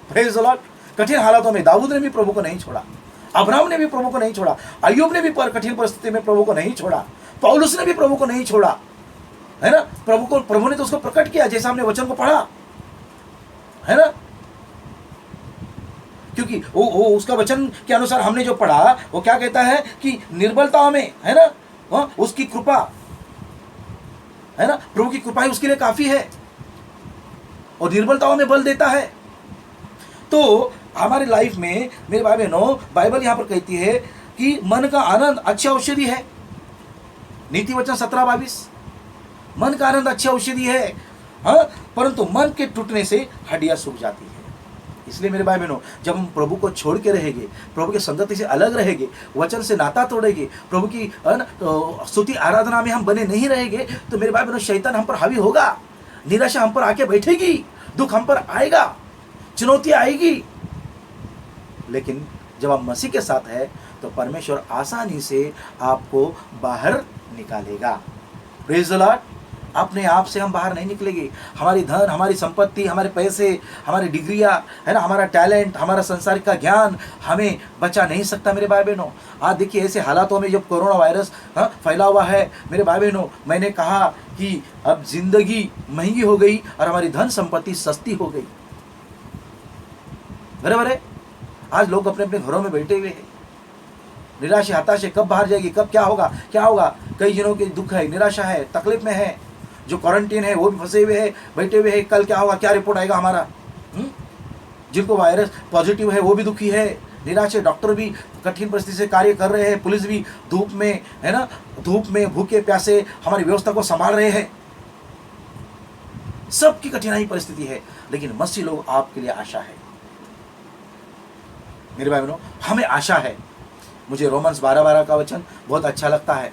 Praise the Lord. कठिन हालातों में दाऊद ने भी प्रभु को नहीं छोड़ा, अब्राहम ने भी प्रभु को नहीं छोड़ा, अय्यूब ने भी कठिन परिस्थिति में प्रभु को नहीं छोड़ा, पौलुस ने भी प्रभु को नहीं छोड़ा, है ना? प्रभु ने तो उसको प्रकट किया, जैसा हमने वचन को पढ़ा, है ना? क्योंकि वो उसका वचन के अनुसार हमने जो पढ़ा, वो क्या कहता है कि निर्बलताओं में, है ना, उसकी कृपा, है ना, प्रभु की कृपा ही उसके लिए काफी है और निर्बलताओं में बल देता है। तो हमारी लाइफ में मेरे भाई बहनों, बाइबल यहां पर कहती है कि मन का आनंद अच्छी औषधि है। नीति वचन 17:22, मन का आनंद अच्छी औषधि है, हाँ, परंतु मन के टूटने से हड्डियां सूख जाती है। इसलिए मेरे भाई बहनों, जब हम प्रभु को छोड़ के रहेंगे, प्रभु की संगति से अलग रहेंगे, वचन से नाता तोड़ेंगे, प्रभु की स्तुति आराधना में हम बने नहीं रहेंगे, तो मेरे भाई बहनों शैतान हम पर हावी होगा, निराशा हम पर आके बैठेगी, दुख हम पर आएगा, चुनौती आएगी। लेकिन जब आप मसीह के साथ है तो परमेश्वर आसानी से आपको बाहर निकालेगा। Praise the Lord. अपने आप से हम बाहर नहीं निकलेंगे। हमारी धन, हमारी संपत्ति, हमारे पैसे, हमारी डिग्रियां, है ना, हमारा टैलेंट, हमारा संसारिक का ज्ञान हमें बचा नहीं सकता मेरे भाई बहनों। आज देखिए ऐसे हालातों में जब कोरोना वायरस फैला हुआ है मेरे भाई बहनों, मैंने कहा कि अब जिंदगी महंगी हो गई और हमारी धन संपत्ति सस्ती हो गई। बराबर है। आज लोग अपने अपने घरों में बैठे हुए हैं, निराशा हताशा, कब बाहर जाएगी, कब क्या होगा क्या होगा। कई जनों के दुख है, निराशा है, तकलीफ में है, जो क्वारंटीन है वो भी फंसे हुए हैं, बैठे हुए हैं, कल क्या होगा, क्या रिपोर्ट आएगा हमारा। जिनको वायरस पॉजिटिव है वो भी दुखी है, निराश है। डॉक्टर भी कठिन परिस्थिति से कार्य कर रहे हैं, पुलिस भी धूप में, है ना, धूप में भूखे प्यासे हमारी व्यवस्था को संभाल रहे हैं। सबकी कठिनाई परिस्थिति है, लेकिन मसीह लोग आपके लिए आशा है मेरे भाई बहनों, हमें आशा है। मुझे रोमन्स 12:12 का वचन बहुत अच्छा लगता है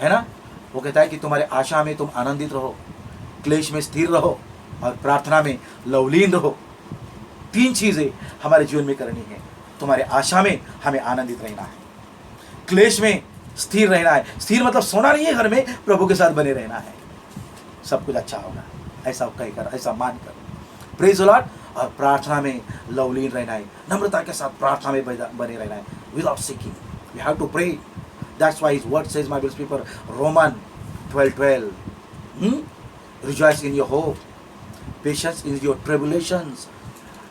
ना। वो कहता है कि तुम्हारे आशा में तुम आनंदित रहो, क्लेश में स्थिर रहो और प्रार्थना में लवलीन रहो। 3 चीजें हमारे जीवन में करनी है। तुम्हारे आशा में हमें आनंदित रहना है, क्लेश में स्थिर रहना है। स्थिर मतलब सोना नहीं है घर में, प्रभु के साथ बने रहना है। सब कुछ अच्छा होगा, ऐसा कहकर, ऐसा मानकर। Praise the Lord. और प्रार्थना में लवलीन रहना है, नम्रता के साथ प्रार्थना में बने रहना है। Without seeking we have to pray. That's why his word says, my beloved people, Roman 12:12, rejoice in your hope, patience in your tribulations,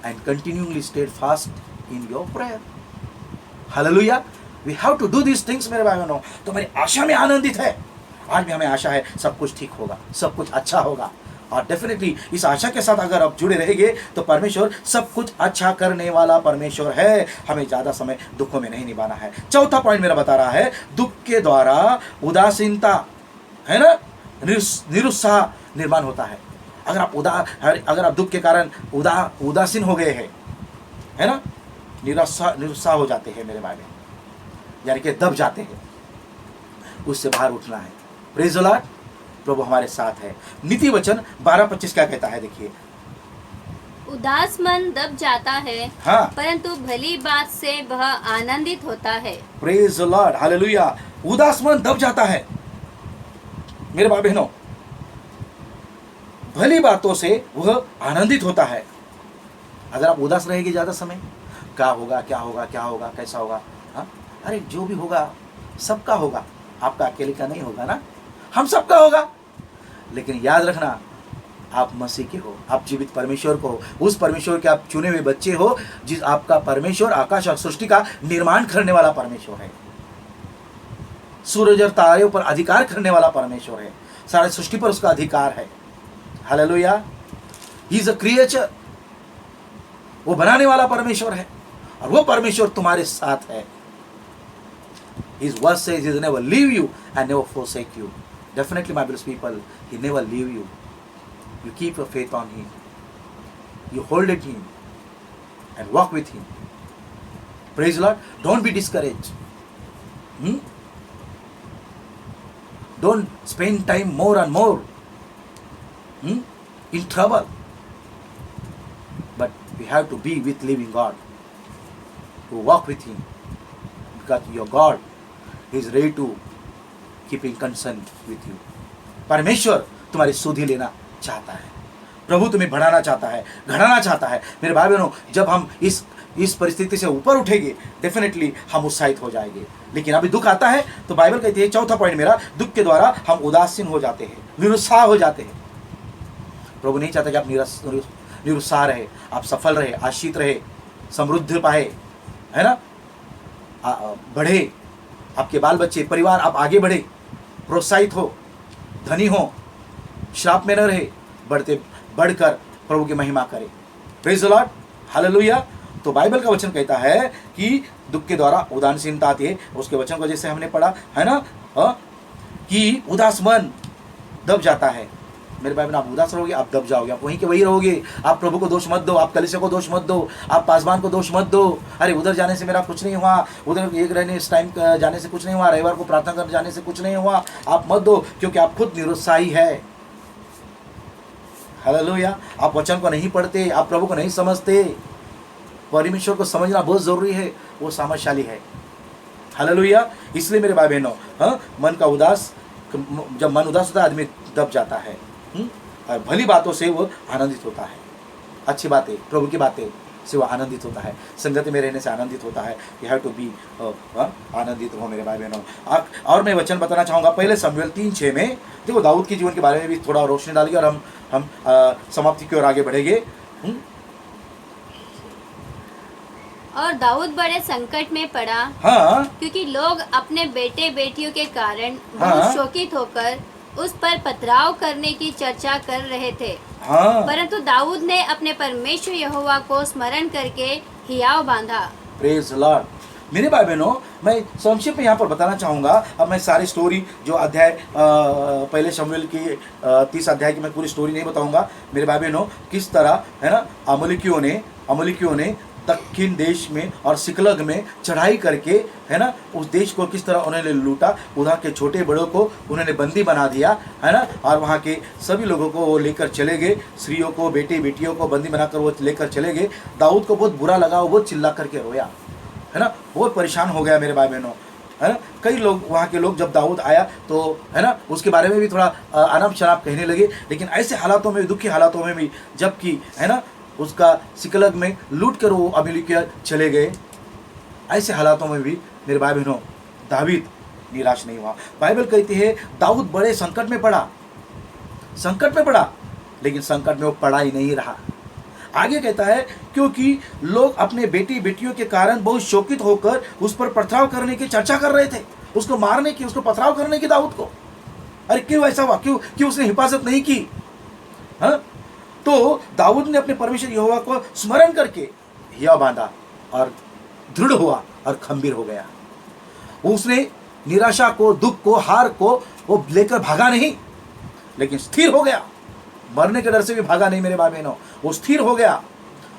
and continually steadfast in your prayer. Hallelujah. We have to do these things मेरे भाई बहनों। तो मेरी आशा में आनंदित है। आज भी हमें आशा है सब कुछ ठीक होगा, सब कुछ अच्छा होगा। और डेफिनेटली इस आशा के साथ अगर आप जुड़े रहेंगे तो परमेश्वर सब कुछ अच्छा करने वाला परमेश्वर है। हमें ज़्यादा समय दुखों में नहीं निभाना है। चौथा पॉइंट मेरा बता रहा है, दुख के द्वारा उदासीनता, है ना, निरुत्साह निर्माण होता है। अगर आप दुख के कारण उदासीन हो गए हैं, है ना, निरुत्साह हो जाते हैं मेरे भाई, यानी कि दब जाते हैं, उससे बाहर उठना है। Praise the lord. प्रभु हमारे साथ है। नीति वचन 12:25 क्या कहता है, देखिए। उदास मन दब जाता है, हाँ, परंतु भली बात से वह आनंदित होता है। Praise the Lord, hallelujah. उदास मन दब जाता है मेरे भाई बहनों, भली बातों से वह आनंदित होता है। अगर आप उदास रहेंगे ज्यादा समय, क्या होगा क्या होगा क्या होगा, कैसा होगा, हाँ, अरे जो भी होगा सबका होगा, आपका अकेले का नहीं होगा ना, हम सबका होगा। लेकिन याद रखना, आप मसीह के हो, आप जीवित परमेश्वर को, उस परमेश्वर के आप चुने हुए बच्चे हो, जिस आपका परमेश्वर आकाश और सृष्टि का निर्माण करने वाला परमेश्वर है, सूरज और तारों पर अधिकार करने वाला परमेश्वर है। सारे सृष्टि पर उसका अधिकार है। Hallelujah. He is a creature, वो बनाने वाला परमेश्वर है और वो परमेश्वर तुम्हारे साथ है। His word says he will never leave you and never forsake you. Definitely, my beloved people, he never leave you. You keep your faith on him. You hold it him and walk with him. Praise the Lord. Don't be discouraged. Don't spend time more and more in trouble. But we have to be with living God, to walk with him, because your God is ready to keeping concern with you. परमेश्वर तुम्हारी सुधि लेना चाहता है, प्रभु तुम्हें बढ़ाना चाहता है, घड़ाना चाहता है। मेरे भाई बहनों, जब हम इस परिस्थिति से ऊपर उठेंगे, डेफिनेटली हम उत्साहित हो जाएंगे। लेकिन अभी दुख आता है तो बाइबल कहती है, चौथा पॉइंट मेरा, दुख के द्वारा हम उदासीन हो जाते हैं, निरुत्साह हो जाते हैं। प्रभु नहीं चाहता कि आप निरुत्साह रहे, आप सफल रहे, आशीष रहे, समृद्धि पाए, है ना, बढ़े, आपके बाल बच्चे परिवार आप आगे बढ़े, प्रोत्साहित हो, धनी हो, श्राप में न रहे, बढ़कर प्रभु की महिमा करे। Praise the Lord, hallelujah. तो बाइबल का वचन कहता है कि दुख के द्वारा उदासीनता आती है। उसके वचन को जैसे हमने पढ़ा है ना, कि उदास मन दब जाता है। मेरे भाई बहन, आप उदास रहोगे, आप दब जाओगे, आप वहीं के वही रहोगे। आप प्रभु को दोष मत दो, आप कलीसिया को दोष मत दो, आप पासवान को दोष मत दो। अरे उधर जाने से मेरा कुछ नहीं हुआ, उधर एक रहने इस टाइम जाने से कुछ नहीं हुआ, रविवार को प्रार्थना करने जाने से कुछ नहीं हुआ, आप मत दो, क्योंकि आप खुद निरुत्साही है। हालेलुया। आप वचन को नहीं पढ़ते, आप प्रभु को नहीं समझते। परमेश्वर को समझना बहुत जरूरी है, वो सामर्थशाली है। हालेलुया। इसलिए मेरे भाई बहनों, मन का उदास, जब मन उदास होता है आदमी दब जाता है, और भली बातों से वो आनंदित होता है, अच्छी बातें, प्रभु की बातें से वो आनंदित होता है, संगति में रहने से आनंदित होता है। यू हैव टू बी आनंदित हो मेरे भाई बहनों। और मैं वचन बताना चाहूँगा, पहले शमूएल 3:6 में देखो, दाऊद के जीवन के बारे में भी थोड़ा रोशनी डालेंगे और हम समाप्ति की ओर आगे बढ़ेंगे। और दाऊद बड़े संकट में पड़ा, हाँ, क्योंकि लोग अपने बेटे बेटियों के कारण बहुत शोकित होकर उस पर पथराव करने की चर्चा कर रहे थे। हाँ, परंतु दाऊद ने अपने परमेश्वर यहोवा को स्मरण करके हियाव बांधा। Praise the Lord. मेरे भाई बहनों, मैं संक्षेप में यहाँ पर बताना चाहूँगा। अब मैं सारी स्टोरी जो अध्याय पहले शमूएल की 30 अध्याय की मैं पूरी स्टोरी नहीं बताऊँगा। मेरे भाई बहनों, किस तरह है ना अमलेकियों ने दक्षिण देश में और सिकलग में चढ़ाई करके, है ना, उस देश को किस तरह उन्होंने लूटा, उधर के छोटे बड़ों को उन्होंने बंदी बना दिया, है ना, और वहाँ के सभी लोगों को वो लेकर चले गए, स्त्रियों को, बेटे बेटियों को बंदी बनाकर वो लेकर चले गए। दाऊद को बहुत बुरा लगा, वो बहुत चिल्ला करके रोया, है ना, बहुत परेशान हो गया मेरे भाई बहनों, है ना। कई लोग, वहाँ के लोग, जब दाऊद आया तो, है ना, उसके बारे में भी थोड़ा अनाप शनाप कहने लगे। लेकिन ऐसे हालातों में, दुखी हालातों में भी, जबकि है ना उसका सिकलग में लूट कर वो अमेरिका चले गए, ऐसे हालातों में भी मेरे भाई बहनों दाऊद निराश नहीं हुआ। बाइबल कहती है दाऊद बड़े संकट में पड़ा, लेकिन संकट में वो पड़ा ही नहीं रहा। आगे कहता है, क्योंकि लोग अपने बेटी बेटियों के कारण बहुत शोकित होकर उस पर पथराव करने की चर्चा कर रहे थे, उसको मारने की, उसको पथराव करने की दाऊद को। अरे क्यों ऐसा हुआ, क्यों उसने हिफाजत नहीं की? हाँ, तो दाऊद ने अपने परमेश्वर यहोवा को स्मरण करके हियाव बांधा और दृढ़ हुआ और खंबीर हो गया। उसने निराशा को, दुख को, हार को वो लेकर भागा नहीं, लेकिन स्थिर हो गया। मरने के डर से भी भागा नहीं मेरे भाई बहनों, वो स्थिर हो गया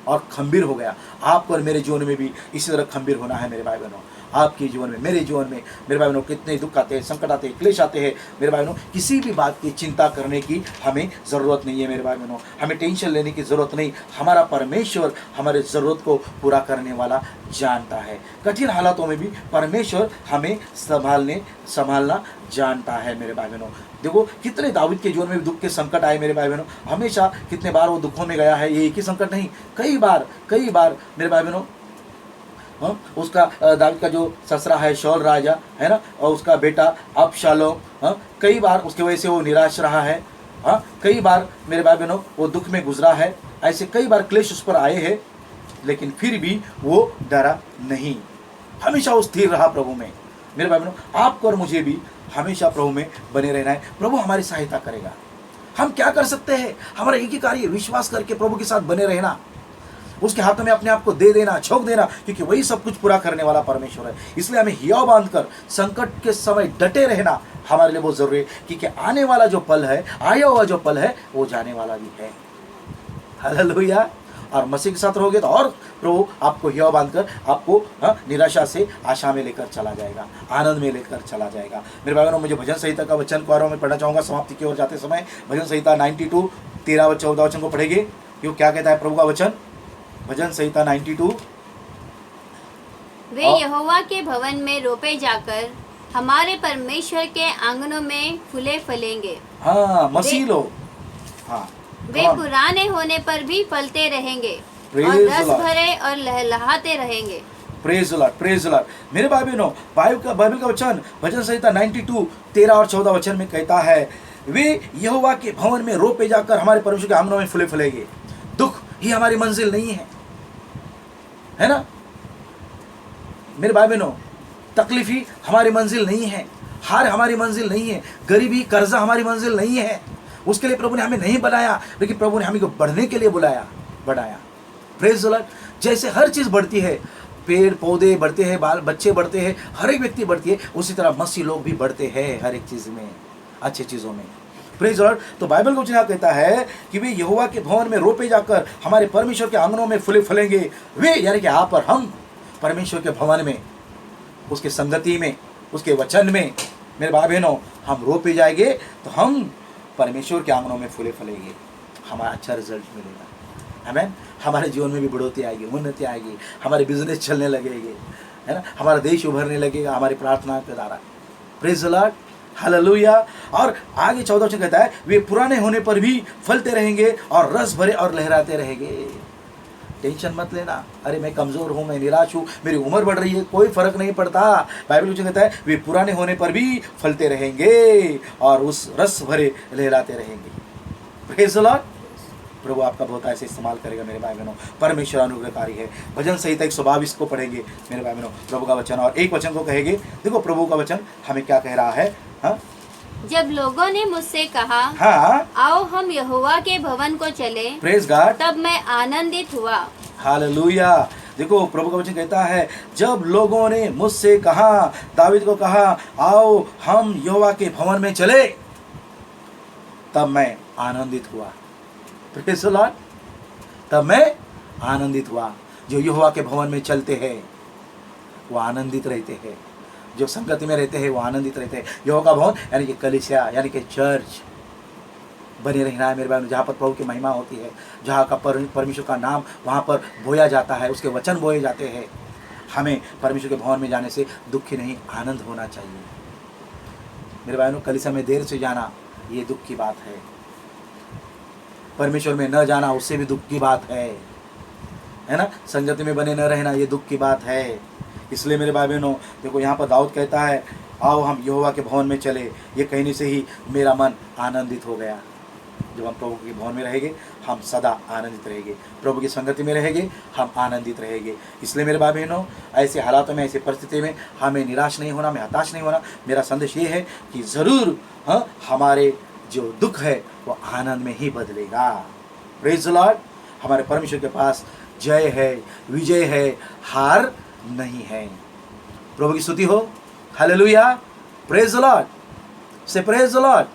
और खंबीर हो गया। आपको और मेरे जीवन में भी इसी तरह खंबीर होना है मेरे भाई बहनों। आपके जीवन में, मेरे जीवन में मेरे भाई बहनों कितने दुख आते हैं, संकट आते हैं, क्लेश आते हैं मेरे भाई बहनों। किसी भी बात की चिंता करने की हमें ज़रूरत नहीं है मेरे भाई बहनों, हमें टेंशन लेने की ज़रूरत नहीं। हमारा परमेश्वर हमारे ज़रूरत को पूरा करने वाला जानता है। कठिन हालातों में भी परमेश्वर हमें संभालना जानता है मेरे भाई बहनों। देखो कितने दाऊद के जीवन में दुख के संकट आए मेरे भाई बहनों, हमेशा कितने बार वो दुखों में गया है। ये एक ही संकट नहीं, कई बार मेरे भाई बहनों, उसका दाऊद का जो ससरा है शौल राजा, है ना, और उसका बेटा अबशालोम, कई बार उसकी वजह से वो निराश रहा है। कई बार मेरे भाई बहनों वो दुख में गुजरा है। ऐसे कई बार क्लेश उस पर आए हैं, लेकिन फिर भी वो डरा नहीं, हमेशा वो स्थिर रहा प्रभु में। मेरे भाई बहनों, आपको और मुझे भी हमेशा प्रभु में बने रहना है। प्रभु हमारी सहायता करेगा। हम क्या कर सकते हैं? हमारा एक ही कार्य, विश्वास करके प्रभु के साथ बने रहना, उसके हाथों में अपने आप को दे देना, झोंक देना, क्योंकि वही सब कुछ पूरा करने वाला परमेश्वर है। इसलिए हमें हियाव बांधकर संकट के समय डटे रहना हमारे लिए बहुत जरूरी है, क्योंकि आने वाला जो पल है, आया हुआ जो पल है, वो जाने वाला भी है। हालेलुया। और मसीह के साथ रहोगे तो और प्रभु आपको हियाव बांधकर आपको निराशा से आशा में लेकर चला जाएगा, आनंद में लेकर चला जाएगा। मेरे भाई बहनों, मुझे भजन संहिता का वचन को मैं पढ़ना चाहूँगा समाप्ति की ओर जाते समय। भजन संहिता 92 13 और 14 वचन को पढ़ेंगे। क्यों, क्या कहता है प्रभु का वचन? भजन संहिता 92। वे यहोवा के भवन में रोपे जाकर हमारे परमेश्वर के आंगनों में फूले फलेंगे। हाँ, मसीह लोग, हाँ, वे पुराने होने पर भी फलते रहेंगे और Praise रस the Lord. भरे और लहलहाते रहेंगे। Praise the lord, praise the Lord. मेरे भाई बहनों, बाइबल का वचन भजन संहिता 92 13 और 14 वचन में कहता है, वे यहोवा के भवन में रोपे जाकर हमारे परमेश्वर के आंगनों में फूले फलेंगे। दुख ही हमारी मंजिल नहीं है ना मेरे भाई बहनों? तकलीफ ही हमारी मंजिल नहीं है, हार हमारी मंजिल नहीं है, गरीबी कर्जा हमारी मंजिल नहीं है। उसके लिए प्रभु ने हमें नहीं बनाया, लेकिन प्रभु ने हमें को बढ़ने के लिए बनाया। Praise the Lord. जैसे हर चीज़ बढ़ती है, पेड़ पौधे बढ़ते हैं, बाल बच्चे बढ़ते हैं, हर एक व्यक्ति बढ़ती है, उसी तरह मसीह लोग भी बढ़ते हैं हर एक चीज़ में, अच्छी चीज़ों में। Praise the Lord. तो बाइबल को वचन कहता है कि वे यहोवा के भवन में रोपे जाकर हमारे परमेश्वर के आंगनों में फूले फलेंगे। वे यानी कि आप और हम परमेश्वर के भवन में, उसके संगति में, उसके वचन में मेरे भाई बहनों हम रोपे जाएंगे तो हम परमेश्वर के आंगनों में फूले फलेंगे, हमारा अच्छा रिजल्ट मिलेगा। आमीन। हमारे जीवन में भी बढ़ोतरी आएगी, उन्नति आएगी, हमारे बिजनेस चलने लगेंगे, है ना, हमारा देश उभरने लगेगा हमारी प्रार्थना के द्वारा। Praise the Lord, hallelujah. और आगे 14 वचन कहता है, वे पुराने होने पर भी फलते रहेंगे और रस भरे और लहराते रहेंगे। टेंशन मत लेना, अरे मैं कमज़ोर हूँ, मैं निराश हूँ, मेरी उम्र बढ़ रही है, कोई फर्क नहीं पड़ता। बाइबल वचन कहता है वे पुराने होने पर भी फलते रहेंगे और उस रस भरे लहराते रहेंगे। Praise the lord. प्रभु आपका बहुत ऐसे इस्तेमाल करेगा मेरे भाई बहनों। परमेश्वर अनुग्रहकारी है। भजन संहिता 122 को पढ़ेंगे मेरे भाई बहनों, प्रभु का वचन, और एक वचन को कहेंगे। देखो प्रभु का वचन हमें क्या कह रहा है। हाँ, जब लोगों ने मुझसे कहा, हाँ, आओ हम यहोवा के भवन को चले, प्रेज गॉड, तब मैं आनंदित हुआ। हालेलुया। देखो प्रभु का वचन कहता है, जब लोगों ने मुझसे कहा, दावीद को कहा, आओ हम यहोवा के भवन में चले, तब मैं आनंदित हुआ। Praise the Lord. तब मैं आनंदित हुआ। जो यहोवा के भवन में चलते हैं वो आनंदित रहते हैं, जो संगति में रहते हैं वो आनंदित रहते हैं। यहोवा का भवन यानी कि कलीसिया, यानी कि चर्च बने रहना है मेरे भाई, जहाँ पर प्रभु की महिमा होती है, जहाँ का परमेश्वर का नाम वहाँ पर बोया जाता है, उसके वचन बोए जाते हैं। हमें परमेश्वर के भवन में जाने से दुखी नहीं, आनंद होना चाहिए मेरे भाइयों। कलीसिया में देर से जाना ये दुख की बात है, परमेश्वर में न जाना उससे भी दुख की बात है ना। संगति में बने न रहना ये दुख की बात है। इसलिए मेरे भाई बहनों देखो, यहाँ पर दाऊद कहता है, आओ हम यहोवा के भवन में चले। ये कहने से ही मेरा मन आनंदित हो गया। जब हम प्रभु के भवन में रहेंगे हम सदा आनंदित रहेंगे, प्रभु की संगति में रहेंगे हम आनंदित रहेंगे। इसलिए मेरे भाई बहनों, ऐसे हालातों में, ऐसी परिस्थिति में हमें निराश नहीं होना, हमें हताश नहीं होना। मेरा संदेश ये है कि ज़रूर हमारे जो दुख है वो आनंद में ही बदलेगा। Praise the Lord. हमारे परमेश्वर के पास जय है, विजय है, हार नहीं है। प्रभु की स्तुति हो, हालेलुया। प्रेज द लॉर्ड, से प्रेज द लॉर्ड,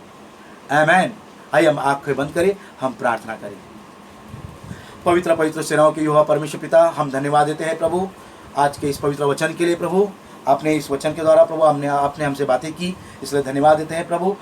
आमेन। आइए हम आंखें बंद करें, हम प्रार्थना करें। पवित्र पवित्र सेनाओं के यहोवा परमेश्वर पिता, हम धन्यवाद देते हैं प्रभु आज के इस पवित्र वचन के लिए। प्रभु आपने इस वचन के द्वारा प्रभु आपने हमसे बातें की, इसलिए धन्यवाद देते हैं प्रभु।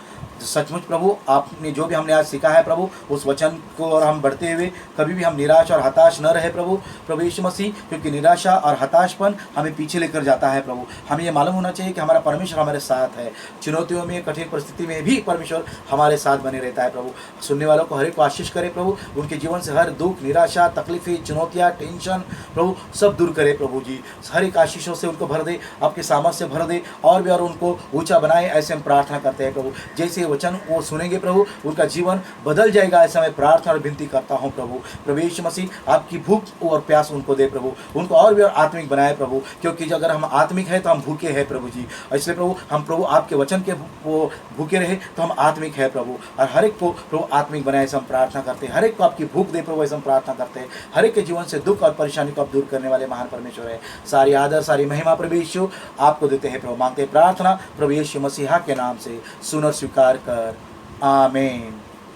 सचमुच प्रभु आपने जो भी हमने आज सीखा है प्रभु, उस वचन को और हम बढ़ते हुए कभी भी हम निराश और हताश न रहे प्रभु यीशु मसीह, क्योंकि निराशा और हताशपन हमें पीछे लेकर जाता है प्रभु। हमें ये मालूम होना चाहिए कि हमारा परमेश्वर हमारे साथ है। चुनौतियों में, कठिन परिस्थिति में भी परमेश्वर हमारे साथ बने रहता है प्रभु। सुनने वालों को हर एक को आशीष करे प्रभु, उनके जीवन से हर दुख, निराशा, तकलीफें, चुनौतियाँ, टेंशन प्रभु सब दूर करे प्रभु जी। हर एक आशीषों से उनको भर दे, आपके सामर्थ से भर दे, और भी और उनको ऊँचा बनाए, ऐसे हम प्रार्थना करते हैं प्रभु। जैसे वचन वो सुनेंगे प्रभु, उनका जीवन बदल जाएगा, ऐसा मैं प्रार्थना और विनती करता हूँ प्रभु। प्रभु यीशु मसीह आपकी भूख और प्यास उनको दे प्रभु, उनको और भी और आत्मिक बनाए प्रभु, क्योंकि अगर हम आत्मिक हैं तो हम भूखे हैं प्रभु जी। इसलिए प्रभु हम प्रभु आपके वचन के वो भूखे रहे तो हम आत्मिक है प्रभु, और हर एक को प्रभु आत्मिक बनाए ऐसा हम प्रार्थना करते हैं। हर एक को आपकी भूख दे प्रभु, ऐसा हम प्रार्थना करते हैं। हर एक के जीवन से दुख और परेशानी को आप दूर करने वाले महान परमेश्वर है। सारी आदर सारी महिमा प्रभु यीशु आपको देते हैं प्रभु, मांगते हैं प्रार्थना प्रभु यीशु मसीहा के नाम से, सुन और स्वीकार कर। आमीन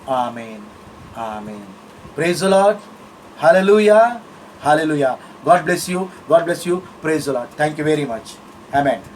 आमीन आमीन। Praise the Lord, hallelujah hallelujah. God bless you, God bless you. Praise the Lord. Thank you very much. आमीन।